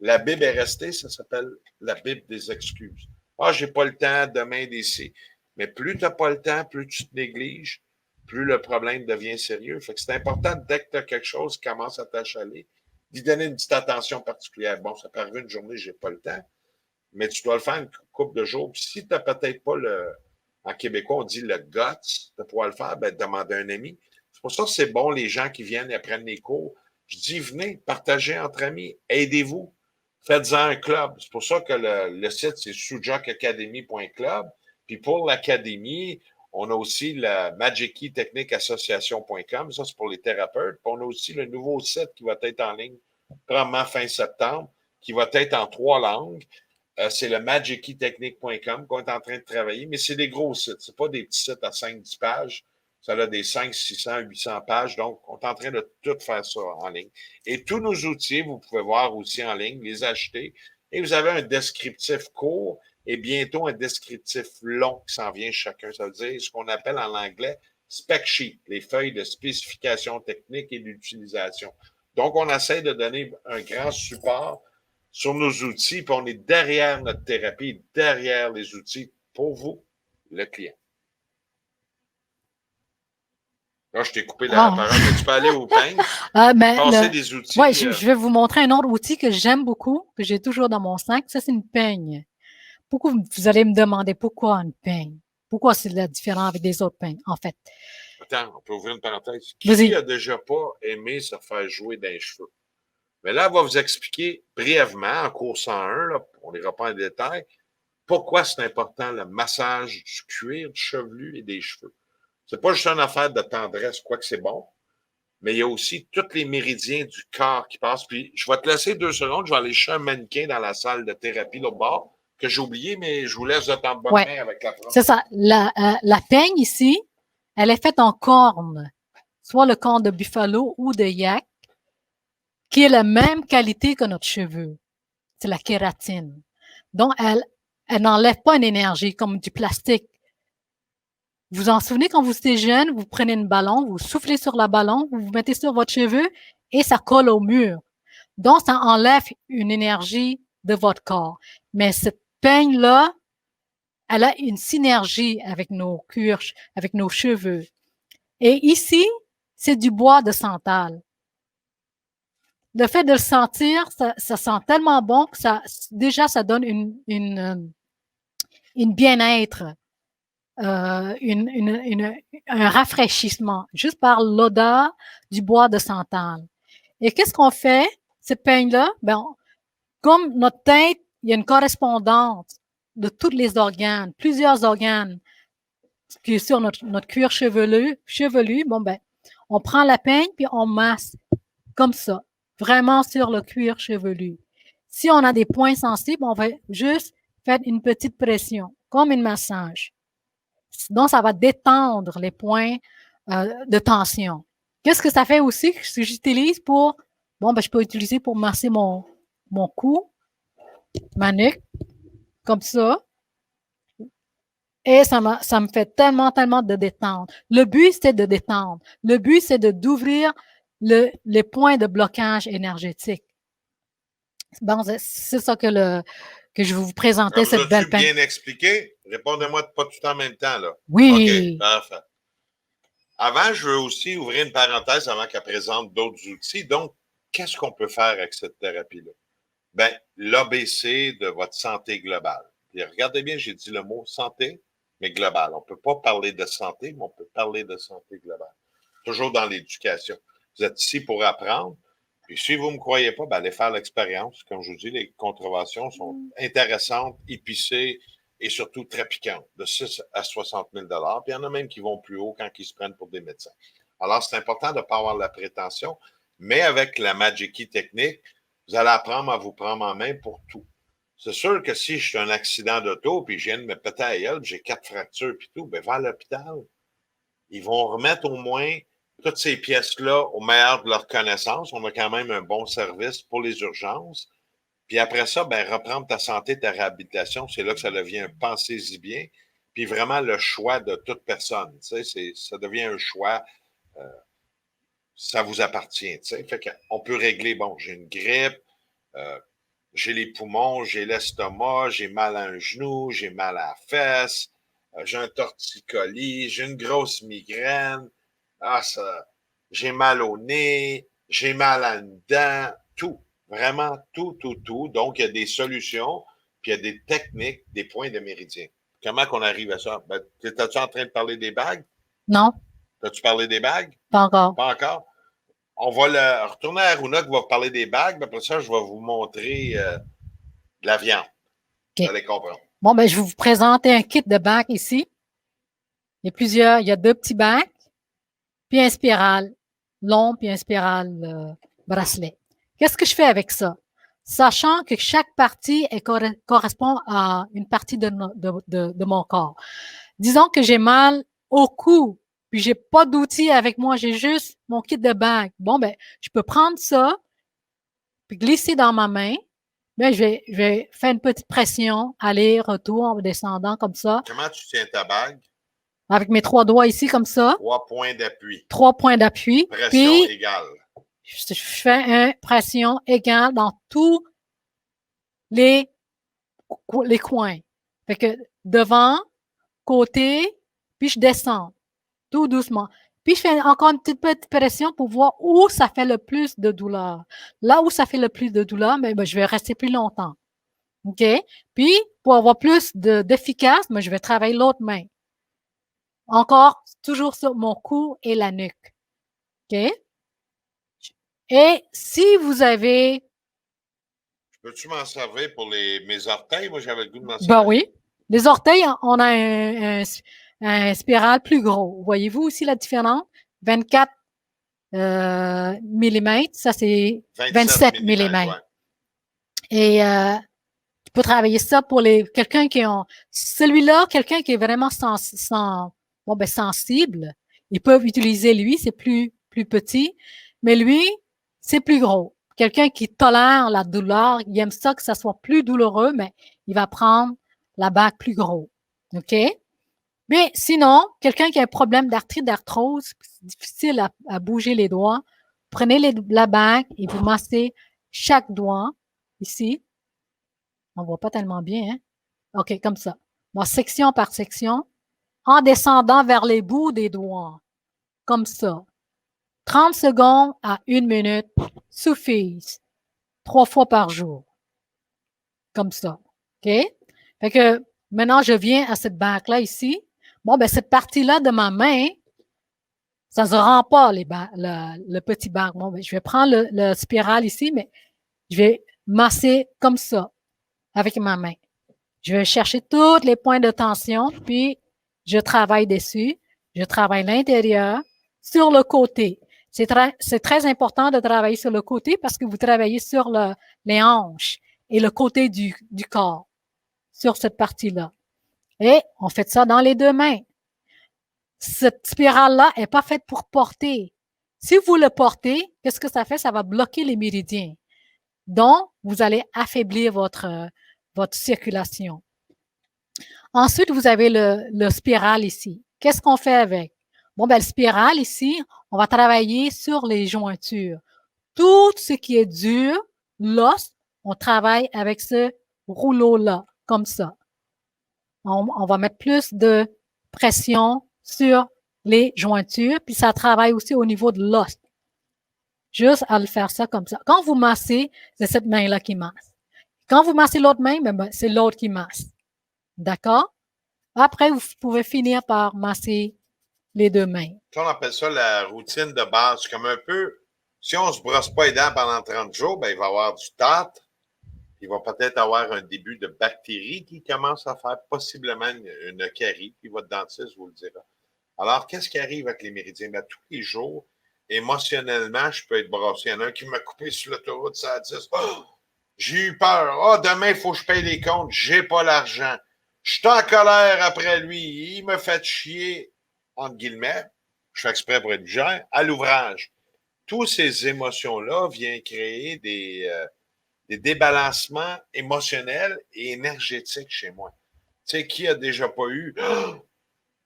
La Bible est restée, ça s'appelle la Bible des excuses. Ah, j'ai pas le temps, demain, d'ici. Mais plus tu n'as pas le temps, plus tu te négliges, plus le problème devient sérieux. Fait que c'est important, dès que tu as quelque chose qui commence à t'achaler, d'y donner une petite attention particulière. Bon, ça peut arriver une journée, j'ai pas le temps, mais tu dois le faire une couple de jours. Puis si tu n'as peut-être pas en québécois, on dit le guts de pouvoir le faire, ben, demande à un ami. C'est pour ça que c'est bon, les gens qui viennent et apprennent les cours. Je dis, venez, partagez entre amis, aidez-vous, faites-en un club. C'est pour ça que le site, c'est sujakacademy.club. Puis pour l'académie, on a aussi la Magic Key Technique Association.com. Ça, c'est pour les thérapeutes. Puis on a aussi le nouveau site qui va être en ligne, probablement fin septembre, qui va être en 3 langues. C'est le magickeytechnique.com qu'on est en train de travailler, mais c'est des gros sites. Ce pas des petits sites à 5-10 pages. Ça a des 500, 600, 800 pages. Donc, on est en train de tout faire ça en ligne. Et tous nos outils, vous pouvez voir aussi en ligne, les acheter. Et vous avez un descriptif court et bientôt un descriptif long qui s'en vient chacun. Ça veut dire ce qu'on appelle en anglais spec sheet, les feuilles de spécification technique et d'utilisation. Donc, on essaie de donner un grand support sur nos outils, puis on est derrière notre thérapie, derrière les outils pour vous, le client. Là, je t'ai coupé la parole, mais tu peux aller au peigne, passer des outils. Oui, je vais vous montrer un autre outil que j'aime beaucoup, que j'ai toujours dans mon sac. Ça, c'est une peigne. Pourquoi vous allez me demander pourquoi une peigne? Pourquoi c'est différent avec des autres peignes, en fait? Attends, on peut ouvrir une parenthèse. Qui a déjà pas aimé se faire jouer dans les cheveux? Mais là, elle va vous expliquer brièvement, en cours 101, là, on n'ira pas en détail, pourquoi c'est important le massage du cuir, du chevelu et des cheveux. C'est pas juste une affaire de tendresse, quoique c'est bon, mais il y a aussi tous les méridiens du corps qui passent. Puis, je vais te laisser 2 secondes, je vais aller chercher un mannequin dans la salle de thérapie, là, au bord, que j'ai oublié, mais je vous laisse de temps de bonne main avec la prof. C'est ça. La peigne ici, elle est faite en corne, soit le corne de buffalo ou de yak, qui est la même qualité que notre cheveu. C'est la kératine. Donc, elle n'enlève pas une énergie comme du plastique. Vous en souvenez quand vous étiez jeune, vous prenez un ballon, vous soufflez sur le ballon, vous mettez sur votre cheveu et ça colle au mur. Donc, ça enlève une énergie de votre corps. Mais cette peigne-là, elle a une synergie avec nos cuirs, avec nos cheveux. Et ici, c'est du bois de santal. Le fait de le sentir, ça sent tellement bon que déjà, ça donne une bien-être. un rafraîchissement juste par l'odeur du bois de santal. Et qu'est-ce qu'on fait? Ces peignes-là, comme notre tête, il y a une correspondance de tous les organes, plusieurs organes qui est sur notre cuir chevelu, on prend la peigne puis on masse comme ça, vraiment sur le cuir chevelu. Si on a des points sensibles, on va juste faire une petite pression, comme un massage. Donc, ça va détendre les points de tension. Qu'est-ce que ça fait aussi que j'utilise pour, je peux utiliser pour masser mon cou, ma nuque, comme ça. Et ça me fait tellement de détendre. Le but, c'est de détendre. Le but, c'est d'ouvrir les points de blocage énergétique. Bon, c'est ça que je vais vous présenter, cette belle peigne. Bien expliqué? Répondez-moi pas tout en même temps, là. Oui. OK, parfait. Avant, je veux aussi ouvrir une parenthèse avant qu'elle présente d'autres outils. Donc, qu'est-ce qu'on peut faire avec cette thérapie-là? Bien, l'ABC de votre santé globale. Et regardez bien, j'ai dit le mot santé, mais globale. On ne peut pas parler de santé, mais on peut parler de santé globale. Toujours dans l'éducation. Vous êtes ici pour apprendre. Puis si vous ne me croyez pas, allez faire l'expérience. Comme je vous dis, les contraventions sont intéressantes, épicées et surtout très piquantes, de 6 à 60 000 $. Puis il y en a même qui vont plus haut quand ils se prennent pour des médecins. Alors, c'est important de ne pas avoir la prétention, mais avec la Magic Key technique, vous allez apprendre à vous prendre en main pour tout. C'est sûr que si je suis un accident d'auto, puis je viens de me péter à la gueule, j'ai 4 fractures, puis tout, vers l'hôpital, ils vont remettre au moins toutes ces pièces-là au meilleur de leur connaissance. On a quand même un bon service pour les urgences. Puis après ça, reprendre ta santé, ta réhabilitation, c'est là que ça devient pensez-y bien. Puis vraiment le choix de toute personne. Tu sais, ça devient un choix. Ça vous appartient. Tu sais. Fait qu'on peut régler, j'ai une grippe, j'ai les poumons, j'ai l'estomac, j'ai mal à un genou, j'ai mal à la fesse, j'ai un torticolis, j'ai une grosse migraine, j'ai mal au nez, j'ai mal à une dent, tout. Vraiment tout. Donc, il y a des solutions, puis il y a des techniques, des points de méridien. Comment qu'on arrive à ça? T'es-tu en train de parler des bagues? Non. T'as-tu parlé des bagues? Pas encore. Pas encore? On va retourner à Aruna qui va vous parler des bagues, mais après ça, je vais vous montrer de la viande. Okay. Vous allez comprendre. Je vais vous présenter un kit de bacs ici. Il y a 2 petits bacs, puis un spiral long, puis un spiral bracelet. Qu'est-ce que je fais avec ça? Sachant que chaque partie correspond à une partie de mon corps. Disons que j'ai mal au cou, puis j'ai pas d'outils avec moi, j'ai juste mon kit de bague. Je peux prendre ça, puis glisser dans ma main. Je vais faire une petite pression, aller, retour, en descendant comme ça. Comment tu tiens ta bague? Avec mes 3 doigts ici, comme ça. 3 points d'appui. 3 points d'appui. Pression égale. Je fais une pression égale dans tous les coins. Fait que devant, côté, puis je descends tout doucement. Puis je fais encore une petite pression pour voir où ça fait le plus de douleur. Là où ça fait le plus de douleur, je vais rester plus longtemps. OK? Puis, pour avoir plus d'efficace, je vais travailler l'autre main. Encore, toujours sur mon cou et la nuque. OK? Et si vous avez... Peux-tu m'en servir pour mes orteils? Moi, j'avais le goût de m'en servir. Ben oui. Les orteils, on a un spiral plus gros. Voyez-vous aussi la différence? 24 mm, ça c'est 27 mm. Ouais. Et tu peux travailler ça pour quelqu'un qui ont... Celui-là, quelqu'un qui est vraiment sensible, ils peuvent utiliser lui, c'est plus petit, mais lui, c'est plus gros. Quelqu'un qui tolère la douleur, il aime ça que ça soit plus douloureux, mais il va prendre la bague plus gros. OK? Mais sinon, quelqu'un qui a un problème d'arthrite, d'arthrose, c'est difficile à bouger les doigts, prenez la bague et vous massez chaque doigt ici. On ne voit pas tellement bien, hein? OK, comme ça. Section par section, en descendant vers les bouts des doigts. Comme ça. 30 secondes à 1 minute suffisent. 3 fois par jour. Comme ça. OK? Fait que maintenant, je viens à cette bague-là ici. Bon, ben cette partie-là de ma main, ça ne se rend pas, le petit bar. Bon, ben, je vais prendre le spirale ici, mais je vais masser comme ça, avec ma main. Je vais chercher tous les points de tension, puis je travaille dessus. Je travaille l'intérieur, sur le côté. C'est très important de travailler sur le côté parce que vous travaillez sur les hanches et le côté du corps, sur cette partie-là. Et on fait ça dans les deux mains. Cette spirale-là n'est pas faite pour porter. Si vous le portez, qu'est-ce que ça fait? Ça va bloquer les méridiens. Donc, vous allez affaiblir votre circulation. Ensuite, vous avez le spirale ici. Qu'est-ce qu'on fait avec? Bon, ben, le spirale ici, on va travailler sur les jointures. Tout ce qui est dur, l'os, on travaille avec ce rouleau-là, comme ça. On va mettre plus de pression sur les jointures, puis ça travaille aussi au niveau de l'os. Juste à le faire ça comme ça. Quand vous massez, c'est cette main-là qui masse. Quand vous massez l'autre main, ben, c'est l'autre qui masse. D'accord? Après, vous pouvez finir par masser les deux mains. Ça, on appelle ça la routine de base. Comme un peu, si on ne se brosse pas les dents pendant 30 jours, ben, il va y avoir du tartre. Il va peut-être avoir un début de bactéries qui commence à faire possiblement une carie, puis votre dentiste vous le dira. Alors, qu'est-ce qui arrive avec les méridiens? Ben, tous les jours, émotionnellement, je peux être brossé. Il y en a un qui m'a coupé sur l'autoroute, ça a 10. Oh, j'ai eu peur. Oh, demain, il faut que je paye les comptes. J'ai pas l'argent. Je suis en colère après lui. Il me fait chier, entre guillemets. Je fais exprès pour être gère, à l'ouvrage. Toutes ces émotions-là viennent créer des débalancements émotionnels et énergétiques chez moi. Tu sais, qui a déjà pas eu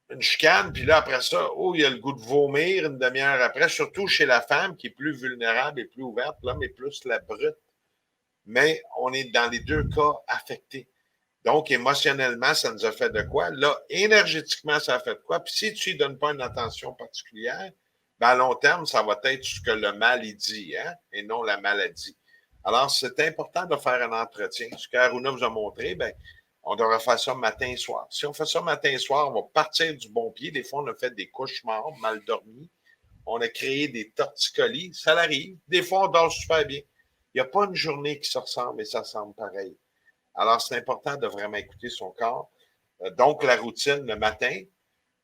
une chicane, puis là, après ça, oh, il y a le goût de vomir une demi-heure après, surtout chez la femme qui est plus vulnérable et plus ouverte, l'homme est plus la brute. Mais on est dans les deux cas affectés. Donc, émotionnellement, ça nous a fait de quoi? Là, énergétiquement, ça a fait de quoi? Puis si tu lui donnes pas une attention particulière, ben à long terme, ça va être ce que le mal y dit, hein, et non la maladie. Alors, c'est important de faire un entretien. Ce qu'Aruna vous a montré, ben, on devrait faire ça matin et soir. Si on fait ça matin et soir, on va partir du bon pied. Des fois, on a fait des cauchemars, mal dormis. On a créé des torticolis. Ça arrive. Des fois, on dort super bien. Il n'y a pas une journée qui se ressemble et ça semble pareil. Alors, c'est important de vraiment écouter son corps. Donc, la routine le matin.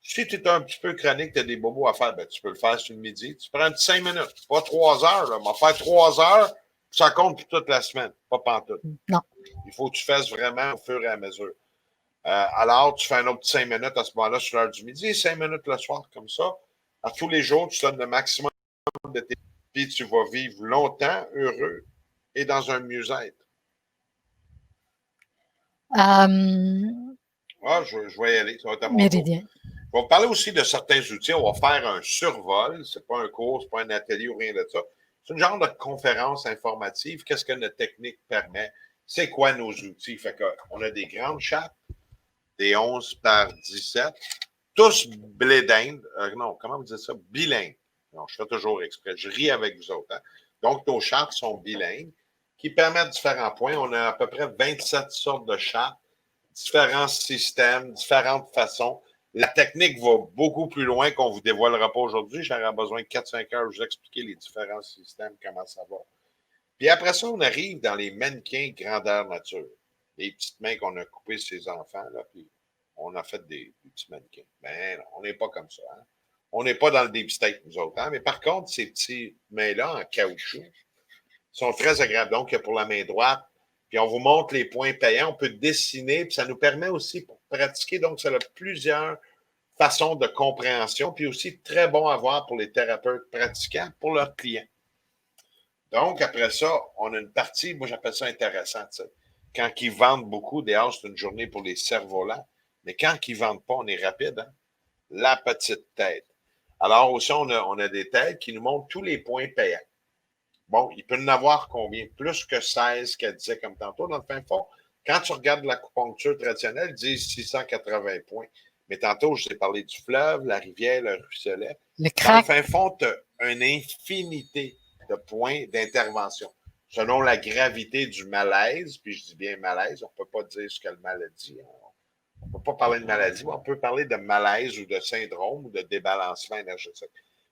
Si tu es un petit peu chronique, tu as des bobos à faire, ben, tu peux le faire sur le midi. Tu prends 5 minutes, pas 3 heures. Là. On va faire 3 heures, ça compte pour toute la semaine, pas pantoute. Non. Il faut que tu fasses vraiment au fur et à mesure. Alors, tu fais un autre 5 minutes à ce moment-là sur l'heure du midi, 5 minutes le soir, comme ça. À tous les jours, tu donnes le maximum de tes puis tu vas vivre longtemps, heureux et dans un mieux-être. Je vais y aller, ça va être à mon Méridien. tour. On va parler aussi de certains outils. On va faire un survol. Ce n'est pas un cours, ce n'est pas un atelier ou rien de ça. C'est une genre de conférence informative. Qu'est-ce que notre technique permet? C'est quoi nos outils? Fait qu'on a des grandes chapes, des 11 par 17, tous blé d'Inde. Non, comment vous dites ça? Bilingues. Non, je fais toujours exprès. Je ris avec vous autres. Hein? Donc, nos chartes sont bilingues qui permettent différents points. On a à peu près 27 sortes de chartes, différents systèmes, différentes façons. La technique va beaucoup plus loin qu'on ne vous dévoilera pas aujourd'hui. J'aurai besoin de 4-5 heures pour vous expliquer les différents systèmes, comment ça va. Puis après ça, on arrive dans les mannequins grandeur nature. Les petites mains qu'on a coupées ces enfants, là, puis on a fait des petits mannequins. Ben non, on n'est pas comme ça. Hein? On n'est pas dans le deep state, nous autres. Hein? Mais par contre, ces petits mains-là, en caoutchouc, sont très agréables. Donc, pour la main droite, puis on vous montre les points payants, on peut dessiner, puis ça nous permet aussi pour pratiquer. Donc, ça a plusieurs façons de compréhension, puis aussi très bon à voir pour les thérapeutes pratiquants, pour leurs clients. Donc, après ça, on a une partie, moi j'appelle ça intéressant. T'sais. Quand ils vendent beaucoup, dehors, c'est une journée pour les cerfs-volants. Mais quand ils ne vendent pas, on est rapide. Hein? La petite tête. Alors aussi, on a des têtes qui nous montrent tous les points payants. Bon, il peut en avoir combien? Plus que 16 qu'elle disait comme tantôt, dans le fin fond. Quand tu regardes l'acupuncture traditionnelle, ils disent 680 points. Mais tantôt, je t'ai parlé du fleuve, la rivière, le ruisselet. Le Dans le crack. fin fond, tu as une infinité de points d'intervention. Selon la gravité du malaise, puis je dis bien malaise, on ne peut pas dire ce que le maladie. Hein. On ne peut pas parler de maladie, mais on peut parler de malaise ou de syndrome ou de débalancement énergétique.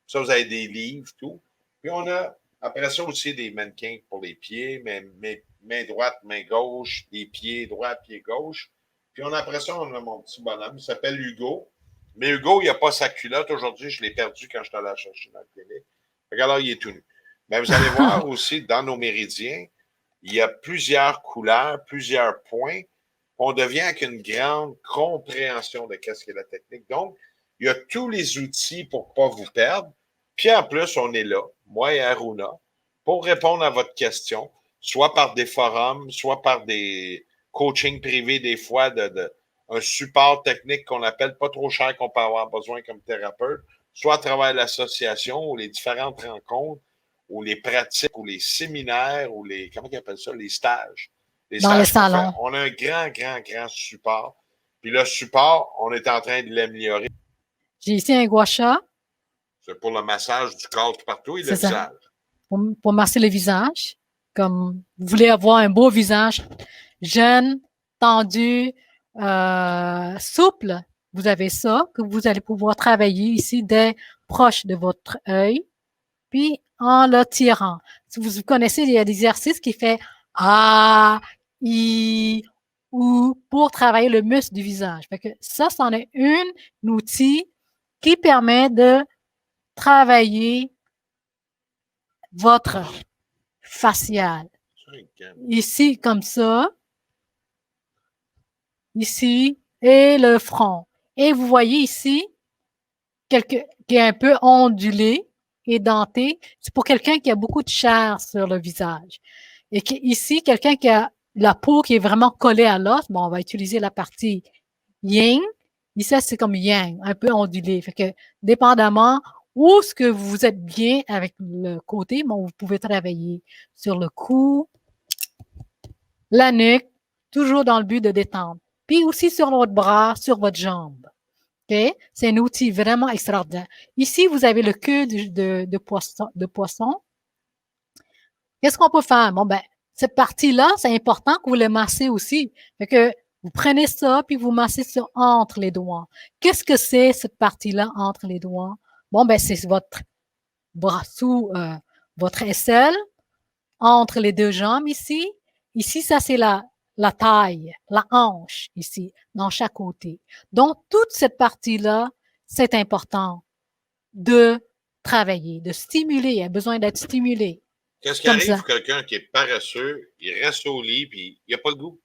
Ça, vous avez des livres, tout. Puis on a, après ça aussi, des mannequins pour les pieds, main droite, main gauche, les pieds droits, pieds gauche. Puis après ça, on a mon petit bonhomme, il s'appelle Hugo. Mais Hugo, il n'a pas sa culotte aujourd'hui, je l'ai perdu quand je suis allé la chercher dans le clinique. Alors, il est tout nu. Mais vous allez voir aussi, dans nos méridiens, il y a plusieurs couleurs, plusieurs points. On devient avec une grande compréhension de qu'est-ce qu'est la technique. Donc, il y a tous les outils pour ne pas vous perdre. Puis en plus, on est là, moi et Aruna, pour répondre à votre question, soit par des forums, soit par des coachings privés des fois, un support technique qu'on appelle pas trop cher qu'on peut avoir besoin comme thérapeute, soit à travers l'association ou les différentes rencontres, ou les pratiques, ou les séminaires, ou les, comment ils appellent ça, les stages. Les Dans les stages qu'on fait, salons. on a un grand support. Puis le support, on est en train de l'améliorer. J'ai ici un gua sha. C'est pour le massage du corps tout partout et le C'est ça. visage. Pour masser le visage. Comme vous voulez avoir un beau visage jeune, tendu, souple, vous avez ça que vous allez pouvoir travailler ici dès proche de votre œil, puis en le tirant. Si vous connaissez, il y a des exercices qui fait A, I, ou pour travailler le muscle du visage. Fait que ça, c'en est un outil qui permet de travailler votre facial. Ici, comme ça. Ici, et le front. Et vous voyez ici, qui est un peu ondulé et denté. C'est pour quelqu'un qui a beaucoup de chair sur le visage. Et ici, quelqu'un qui a la peau qui est vraiment collée à l'os, bon, on va utiliser la partie yin. Ici, c'est comme yang, un peu ondulé. Fait que, dépendamment où est-ce que vous êtes bien avec le côté, bon, vous pouvez travailler sur le cou, la nuque, toujours dans le but de détendre. Puis aussi sur votre bras, sur votre jambe. Okay? C'est un outil vraiment extraordinaire. Ici, vous avez le queue de poisson. Qu'est-ce qu'on peut faire? Bon, ben, cette partie-là, c'est important que vous le massez aussi. Fait que vous prenez ça, puis vous massez ça entre les doigts. Qu'est-ce que c'est, cette partie-là, entre les doigts? Bon, ben, c'est votre bras sous votre aisselle, entre les deux jambes ici. Ici, ça, c'est la taille, la hanche ici, dans chaque côté. Donc, toute cette partie-là, c'est important de travailler, de stimuler. Il y a besoin d'être stimulé. Qu'est-ce qui arrive pour quelqu'un qui est paresseux, il reste au lit, puis il n'a pas le goût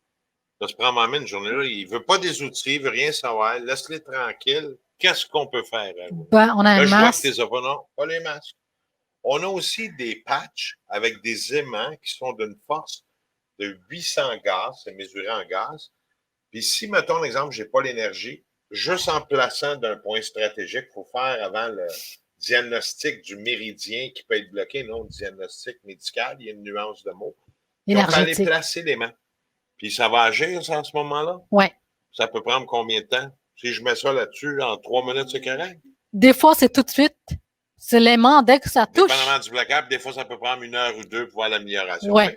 de se prendre en main une journée-là, il ne veut pas des outils, il ne veut rien savoir, laisse-les tranquilles. Qu'est-ce qu'on peut faire? Ben, on a un là, je vois masque. que tes non, pas les masques. On a aussi des patchs avec des aimants qui sont d'une force de 800 gaz, c'est mesuré en gaz. Puis si, mettons l'exemple, je n'ai pas l'énergie, juste en plaçant d'un point stratégique, il faut faire avant le diagnostic du méridien qui peut être bloqué, non, diagnostic médical, il y a une nuance de mots. Puis on peut aller placer les mains. Puis ça va agir, ça, en ce moment-là? Oui. Ça peut prendre combien de temps? Si je mets ça là-dessus, en 3 minutes, c'est correct? Des fois, c'est tout de suite. C'est l'aimant dès que ça touche. Dépendamment du blocage, des fois, ça peut prendre 1 heure ou 2 pour voir l'amélioration. Ouais.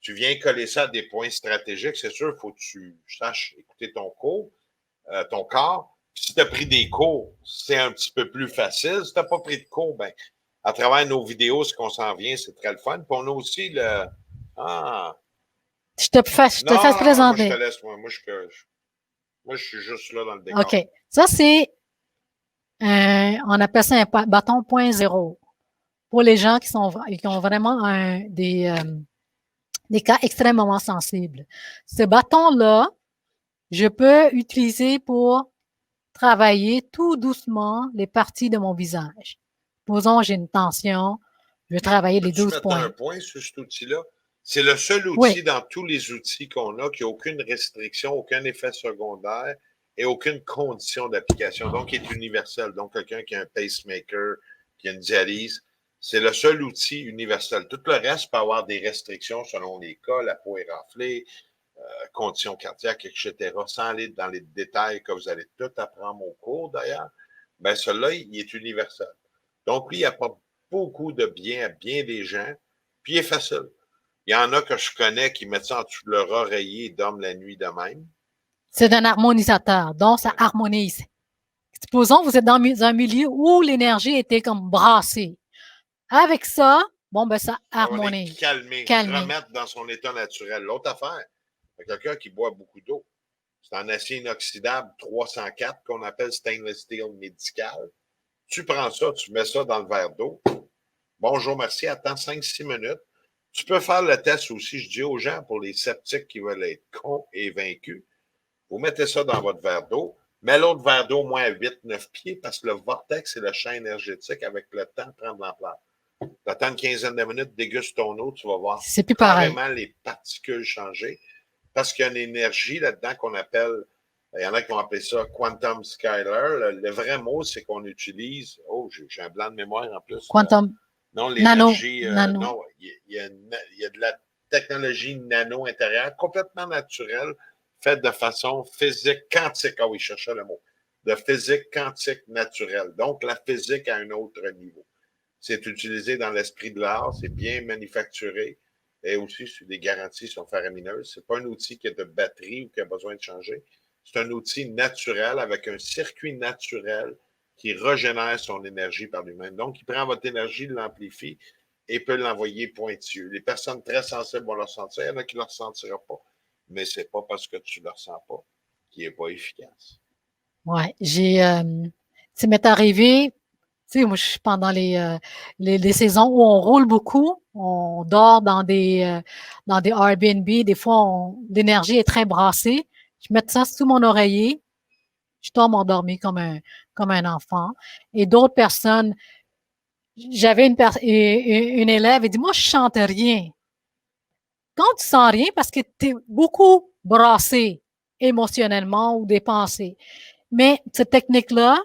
Tu viens coller ça à des points stratégiques, c'est sûr, il faut que tu saches écouter ton cours, ton corps. Puis si tu as pris des cours, c'est un petit peu plus facile. Si tu n'as pas pris de cours, ben, à travers nos vidéos, ce qu'on s'en vient, c'est très le fun. Puis on a aussi le. Ah! Je te fasse présenter. Moi, je te laisse, moi, je suis juste là dans le décor. OK. Ça, c'est on appelle ça un bâton 0.0 pour les gens qui ont vraiment des cas extrêmement sensibles. Ce bâton-là, je peux utiliser pour travailler tout doucement les parties de mon visage. Posons, j'ai une tension, je vais travailler les 12 points. Un point sur cet outil-là. C'est le seul outil dans tous les outils qu'on a qui n'a aucune restriction, aucun effet secondaire et aucune condition d'application. Donc, il est universel. Donc, quelqu'un qui a un pacemaker, qui a une dialyse, c'est le seul outil universel. Tout le reste peut avoir des restrictions selon les cas, la peau est raflée, conditions cardiaques, etc., sans aller dans les détails que vous allez tout apprendre au cours d'ailleurs. Bien, celui-là, il est universel. Donc, lui, il apporte beaucoup de bien à bien des gens, puis il est facile. Il y en a que je connais qui mettent ça en dessous de leur oreiller et dorment la nuit de même. C'est un harmonisateur, donc ça harmonise. Supposons que vous êtes dans un milieu où l'énergie était comme brassée. Avec ça, bon, ben ça On est harmonise. calmé, Calmer. remettre dans son état naturel. L'autre affaire, c'est quelqu'un qui boit beaucoup d'eau. C'est en acier inoxydable 304 qu'on appelle stainless steel médical. Tu prends ça, tu mets ça dans le verre d'eau. Bonjour, merci, attends 5-6 minutes. Tu peux faire le test aussi, je dis aux gens, pour les sceptiques qui veulent être cons et vaincus. Vous mettez ça dans votre verre d'eau. Mets l'autre verre d'eau au moins à 8-9 pieds parce que le vortex et le champ énergétique, avec le temps, prend de l'ampleur. T'attends une quinzaine de minutes, déguste ton eau, tu vas voir C'est plus pareil. carrément les particules changer parce qu'il y a une énergie là-dedans qu'on appelle, il y en a qui vont appeler ça quantum scalar. Le vrai mot, c'est qu'on utilise, j'ai un blanc de mémoire en plus. Quantum. Non, l'énergie, nano. non, il y a de la technologie nano intérieure complètement naturelle, faite de façon physique quantique. Ah oui, je cherchais le mot. De physique quantique naturelle. Donc, la physique à un autre niveau. C'est utilisé dans l'esprit de l'art, c'est bien manufacturé et aussi sur des garanties sont faramineuses. Ce n'est pas un outil qui a de batterie ou qui a besoin de changer. C'est un outil naturel avec un circuit naturel qui régénère son énergie par lui-même. Donc, il prend votre énergie, l'amplifie et peut l'envoyer pointilleux. Les personnes très sensibles vont le ressentir, il y en a qui ne le ressentiront pas. Mais ce n'est pas parce que tu ne le ressens pas qu'il n'est pas efficace. Ouais, ça m'est arrivé, tu sais, moi, je suis pendant les saisons où on roule beaucoup, on dort dans des Airbnb, des fois, l'énergie est très brassée. Je mets ça sous mon oreiller, je tombe endormi comme un enfant. Et d'autres personnes, j'avais une élève, elle dit, moi, je chante rien. Quand tu sens rien, parce que tu es beaucoup brassé émotionnellement ou dépensé. Mais cette technique-là,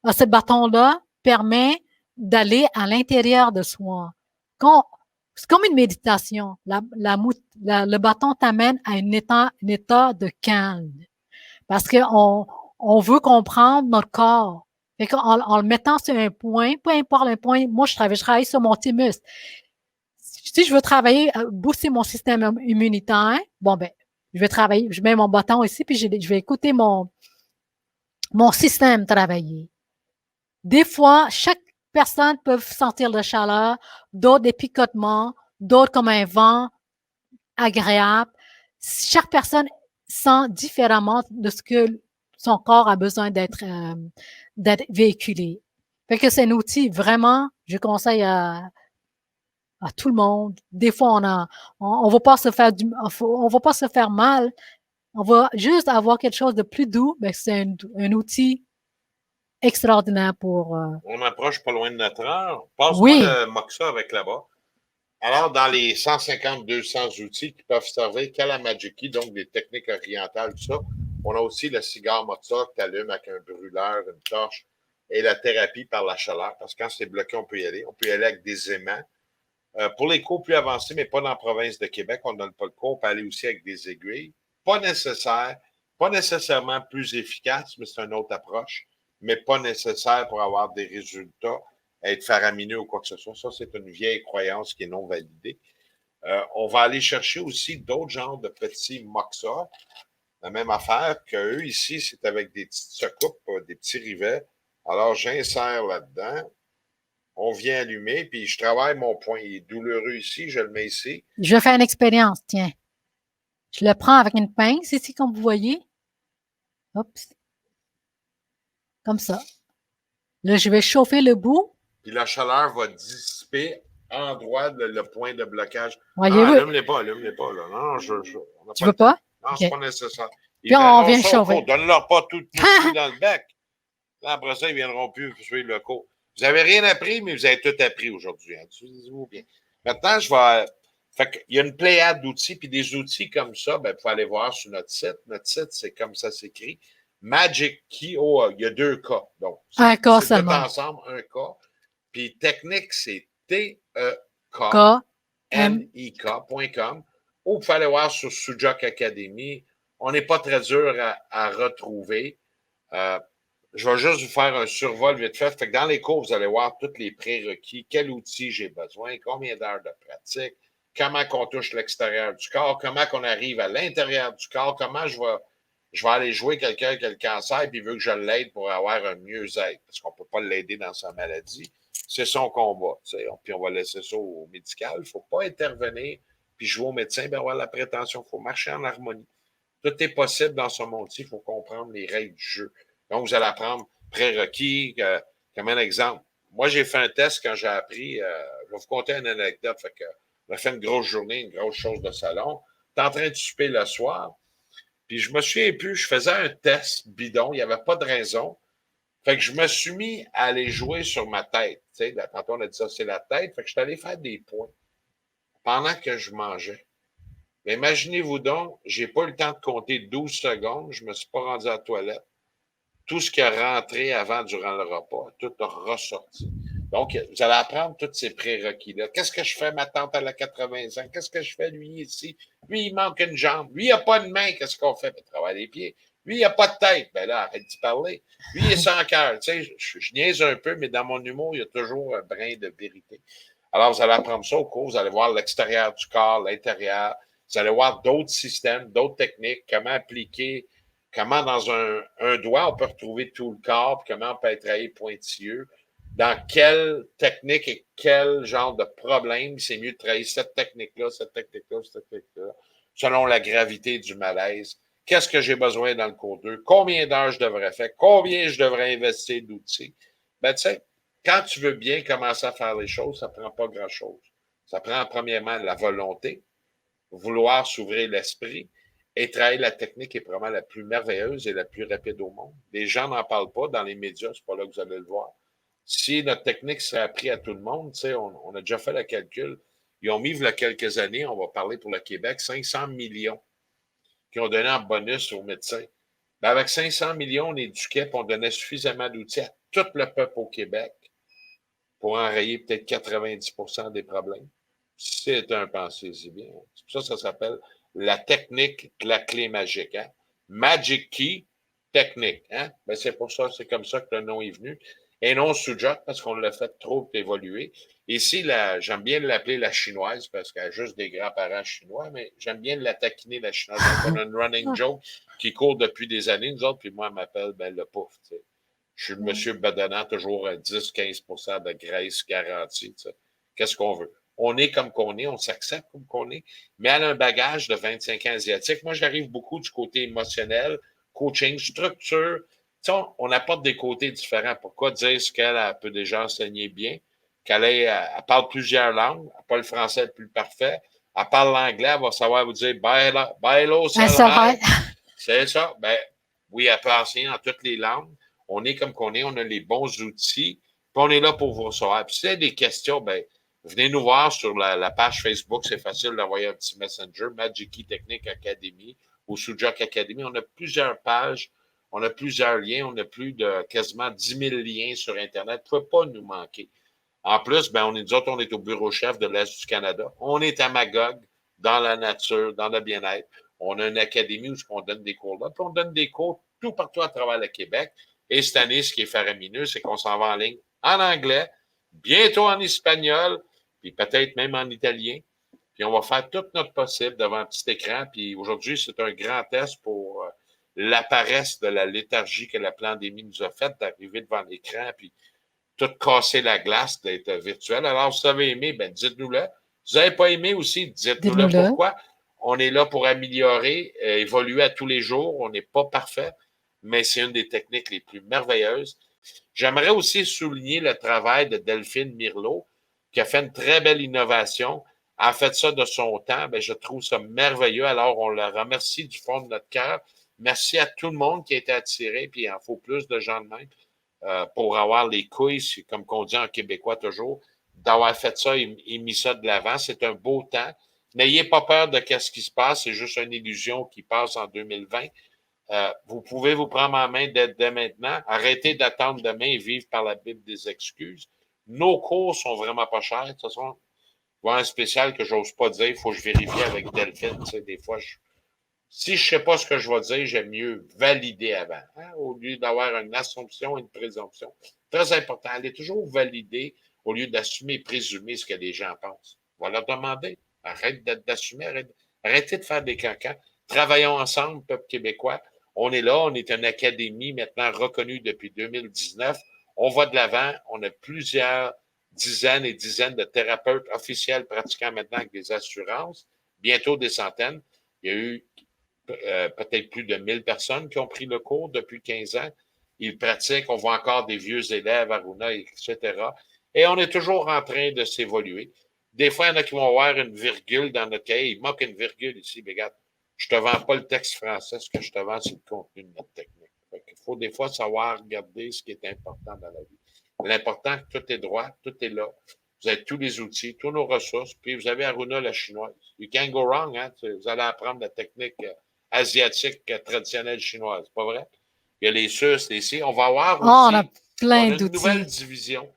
ce bâton-là, permet d'aller à l'intérieur de soi. C'est comme une méditation. Le bâton t'amène à un état de calme. Parce qu'on veut comprendre notre corps. Fait en le mettant sur un point, peu importe le point, moi, je travaille sur mon thymus. Si je veux travailler, booster mon système immunitaire, bon, ben, je vais travailler, je mets mon bâton ici, puis je vais écouter mon système travailler. Des fois, chaque personne peut sentir la chaleur, d'autres des picotements, d'autres comme un vent agréable. Chaque personne sent différemment de ce que son corps a besoin d'être véhiculé. Fait que c'est un outil vraiment, je conseille à tout le monde. Des fois, on va pas se faire on va pas se faire mal. On va juste avoir quelque chose de plus doux, mais c'est un outil extraordinaire pour. On approche pas loin de notre heure. Passe-moi Oui, le Moxa avec là-bas. Alors, dans les 150-200 outils qui peuvent servir qu'à la Magic Key, donc des techniques orientales, tout ça, on a aussi le cigare Moxa que tu allumes avec un brûleur, une torche, et la thérapie par la chaleur, parce que quand c'est bloqué, on peut y aller. On peut y aller avec des aimants. Pour les cours plus avancés, mais pas dans la province de Québec, on ne donne pas le cours, on peut aller aussi avec des aiguilles. Pas nécessairement plus efficace, mais c'est une autre approche, mais pas nécessaire pour avoir des résultats, être faramineux ou quoi que ce soit. Ça, c'est une vieille croyance qui est non validée. On va aller chercher aussi d'autres genres de petits moxa. La même affaire qu'eux, ici, c'est avec des petites secoupes, des petits rivets. Alors, j'insère là-dedans. On vient allumer, puis je travaille mon point. Il est douloureux ici, je le mets ici. je vais faire une expérience, tiens. Je le prends avec une pince ici, comme vous voyez. Oups. Comme ça. Là, je vais chauffer le bout. Puis la chaleur va dissiper en droit le point de blocage. Voyez-vous? Non, allume-les pas, là. Non, on Tu veux pas? Non, OK. c'est pas nécessaire. Puis on vient chauffer. Donne-leur pas tout dans le bec. Là, après ça, ils viendront plus suivre le cours. Vous n'avez rien appris, mais vous avez tout appris aujourd'hui. Hein. Utilisez-vous bien. Maintenant, il y a une pléiade d'outils, puis des outils comme ça, ben, vous pouvez aller voir sur notre site. Notre site, c'est comme ça s'écrit. Magic Key, il y a 2 K. Donc, un K c'est seulement. tout ensemble, un K. Puis technique, c'est teknik.com. Ou vous pouvez aller voir sur Sujok Academy. On n'est pas très dur à retrouver. Je vais juste vous faire un survol vite fait. Fait que dans les cours, vous allez voir tous les prérequis, quel outil j'ai besoin, combien d'heures de pratique, comment qu'on touche l'extérieur du corps, comment qu'on arrive à l'intérieur du corps, comment je vais je vais aller jouer quelqu'un qui a le cancer et il veut que je l'aide pour avoir un mieux-être, parce qu'on ne peut pas l'aider dans sa maladie. C'est son combat. Puis on va laisser ça au médical. Il ne faut pas intervenir puis jouer au médecin et avoir la prétention. Il faut marcher en harmonie. Tout est possible dans ce monde-ci. Il faut comprendre les règles du jeu. Donc, vous allez apprendre prérequis, comme un exemple. Moi, j'ai fait un test quand j'ai appris, je vais vous conter une anecdote. Fait que, on a fait une grosse journée, une grosse chose de salon. T'es en train de souper le soir. Puis je me souviens plus, je faisais un test bidon, il n'y avait pas de raison. Fait que je me suis mis à aller jouer sur ma tête. Tu sais, tantôt on a dit ça, c'est la tête. Fait que je suis allé faire des points pendant que je mangeais. Mais imaginez-vous donc, j'ai pas eu le temps de compter 12 secondes, je me suis pas rendu à la toilette. Tout ce qui a rentré avant, durant le repas, tout a ressorti. Donc, vous allez apprendre tous ces prérequis-là. Qu'est-ce que je fais, ma tante, elle a 80 ans? Qu'est-ce que je fais, lui, ici? Lui, il manque une jambe. Lui, il n'a pas de main. Qu'est-ce qu'on fait? Il travaille les pieds. Lui, il n'a pas de tête. Ben là, arrête d'y parler. Lui, il est sans cœur. Tu sais, je niaise un peu, mais dans mon humour, il y a toujours un brin de vérité. Alors, vous allez apprendre ça au cours. Vous allez voir l'extérieur du corps, l'intérieur. Vous allez voir d'autres systèmes, d'autres techniques, comment appliquer, comment dans un doigt, on peut retrouver tout le corps, puis comment on peut être pointilleux. Dans quelle technique et quel genre de problème c'est mieux de travailler cette technique-là, cette technique-là, cette technique-là, selon la gravité du malaise. Qu'est-ce que j'ai besoin dans le cours 2? Combien d'heures je devrais faire? Combien je devrais investir d'outils? Ben, tu sais, quand tu veux bien commencer à faire les choses, ça prend pas grand-chose. Ça prend premièrement la volonté, vouloir s'ouvrir l'esprit et travailler la technique est probablement la plus merveilleuse et la plus rapide au monde. Les gens n'en parlent pas dans les médias, c'est pas là que vous allez le voir. Si notre technique serait apprise à tout le monde, on a déjà fait le calcul. Ils ont mis, il y a quelques années, on va parler pour le Québec, 500 millions qui ont donné en bonus aux médecins. Ben avec 500 millions, on éduquait et on donnait suffisamment d'outils à tout le peuple au Québec pour enrayer peut-être 90% des problèmes. C'est un pensée-y bien. C'est pour ça que ça s'appelle la technique de la clé magique. Hein? Magic Key technique. Hein? Ben c'est pour ça, c'est comme ça que le nom est venu. Et non Sujat, parce qu'on l'a fait trop évoluer. Ici, j'aime bien l'appeler la chinoise, parce qu'elle a juste des grands-parents chinois, mais j'aime bien la taquiner, la chinoise. Donc, on a une running joke qui court depuis des années, nous autres, puis moi, elle m'appelle le pouf. T'sais. Je suis le monsieur bedonnant, toujours à 10-15% de graisse garantie. T'sais. Qu'est-ce qu'on veut? On est comme qu'on est, on s'accepte comme qu'on est, mais elle a un bagage de 25 ans asiatique. Moi, j'arrive beaucoup du côté émotionnel, coaching, structure. On apporte des côtés différents. Pourquoi dire ce qu'elle peut déjà enseigner bien? Elle parle plusieurs langues, elle n'a pas le français le plus parfait. Elle parle l'anglais, elle va savoir vous dire bailo, salai. C'est ça. Ben, oui, elle peut enseigner en toutes les langues. On est comme qu'on est, on a les bons outils, puis on est là pour vous recevoir. Puis si vous avez des questions, ben, venez nous voir sur la page Facebook, c'est facile d'envoyer un petit messenger, Magic Key Technique Academy ou Sujak Academy. On a plusieurs pages, on a plusieurs liens, on a plus de quasiment 10 000 liens sur Internet. Vous ne pouvez pas nous manquer. En plus, ben, nous autres, on est au bureau chef de l'Est du Canada. On est à Magog, dans la nature, dans le bien-être. On a une académie où on donne des cours là, puis on donne des cours tout partout à travers le Québec. Et cette année, ce qui est faramineux, c'est qu'on s'en va en ligne en anglais, bientôt en espagnol, puis peut-être même en italien. Puis on va faire tout notre possible devant un petit écran. Puis aujourd'hui, c'est un grand test pour la paresse de la léthargie que la pandémie nous a faite d'arriver devant l'écran, puis tout casser la glace d'être virtuel. Alors, si vous avez aimé, ben dites-nous-le. Si vous n'avez pas aimé aussi, dites-nous-le pourquoi. On est là pour améliorer, évoluer à tous les jours. On n'est pas parfait, mais c'est une des techniques les plus merveilleuses. J'aimerais aussi souligner le travail de Delphine Mirlot, qui a fait une très belle innovation. Elle a fait ça de son temps. Ben, je trouve ça merveilleux. Alors, on la remercie du fond de notre cœur. Merci à tout le monde qui a été attiré, puis il en faut plus de gens de même pour avoir les couilles, comme qu'on dit en québécois toujours, d'avoir fait ça et mis ça de l'avant. C'est un beau temps. N'ayez pas peur de ce qui se passe. C'est juste une illusion qui passe en 2020. Vous pouvez vous prendre en main dès maintenant. Arrêtez d'attendre demain et vivre par la Bible des excuses. Nos cours sont vraiment pas chers. De toute façon, il y a un spécial que j'ose pas dire. Il faut que je vérifie avec Delphine. Tu sais, des fois, si je sais pas ce que je vais dire, j'aime mieux valider avant, hein, au lieu d'avoir une assumption et une présomption. Très important. Allez toujours valider au lieu d'assumer et présumer ce que les gens pensent. On va leur demander. Arrête d'assumer. Arrêtez de faire des cancans. Travaillons ensemble, peuple québécois. On est là, on est une académie maintenant reconnue depuis 2019. On va de l'avant, on a plusieurs dizaines et dizaines de thérapeutes officiels pratiquant maintenant avec des assurances, bientôt des centaines. Il y a eu peut-être plus de 1000 personnes qui ont pris le cours depuis 15 ans. Ils pratiquent, on voit encore des vieux élèves, Aruna, etc. Et on est toujours en train de s'évoluer. Des fois, il y en a qui vont avoir une virgule dans notre cahier. Ils moquent une virgule ici, mais regarde, je ne te vends pas le texte français, ce que je te vends, c'est le contenu de notre technique. Il faut des fois savoir regarder ce qui est important dans la vie. L'important, tout est droit, tout est là. Vous avez tous les outils, toutes nos ressources, puis vous avez Aruna, la chinoise. You can't go wrong, hein? Vous allez apprendre la technique asiatique traditionnelle chinoise, pas vrai? Il y a les SUS, les C. On va avoir aussi on a plein une nouvelle d'outils. division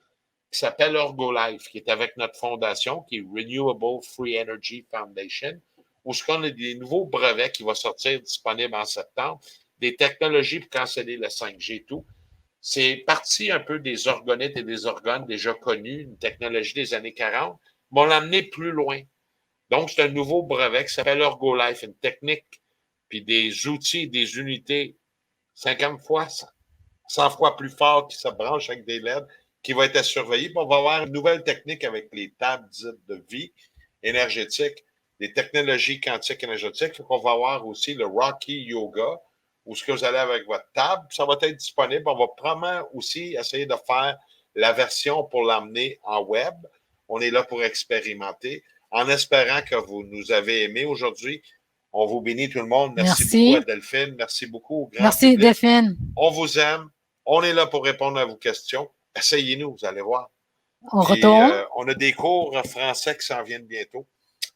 qui s'appelle Orgolife, qui est avec notre fondation, qui est Renewable Free Energy Foundation, où ce qu'on a des nouveaux brevets qui vont sortir disponibles en septembre, des technologies pour canceller le 5G et tout. C'est parti un peu des orgonettes et des organes déjà connus, une technologie des années 40, mais on l'a amené plus loin. Donc, c'est un nouveau brevet qui s'appelle Orgolife, une technique, puis des outils, des unités 50 fois, 100 fois plus fort qui se branchent avec des LED, qui va être à surveiller. Puis on va avoir une nouvelle technique avec les tables dites de vie énergétique, des technologies quantiques énergétiques. On va avoir aussi le Rocky Yoga, où ce que vous allez avec votre table, ça va être disponible. On va probablement aussi essayer de faire la version pour l'emmener en web. On est là pour expérimenter, en espérant que vous nous avez aimés aujourd'hui. On vous bénit tout le monde. Merci beaucoup à Delphine. Merci beaucoup au grand Merci, public. Delphine. On vous aime. On est là pour répondre à vos questions. Essayez-nous, vous allez voir. On retourne. On a des cours français qui s'en viennent bientôt.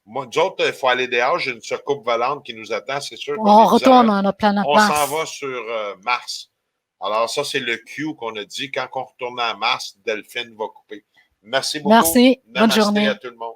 Moi, nous autres, il faut aller dehors. J'ai une soucoupe volante qui nous attend, c'est sûr. On retourne, on a plein de place. On s'en va sur Mars. Alors, ça, c'est le cue qu'on a dit. Quand on retourne à Mars, Delphine va couper. Merci beaucoup. Merci. Namasté Bonne journée. à tout le monde.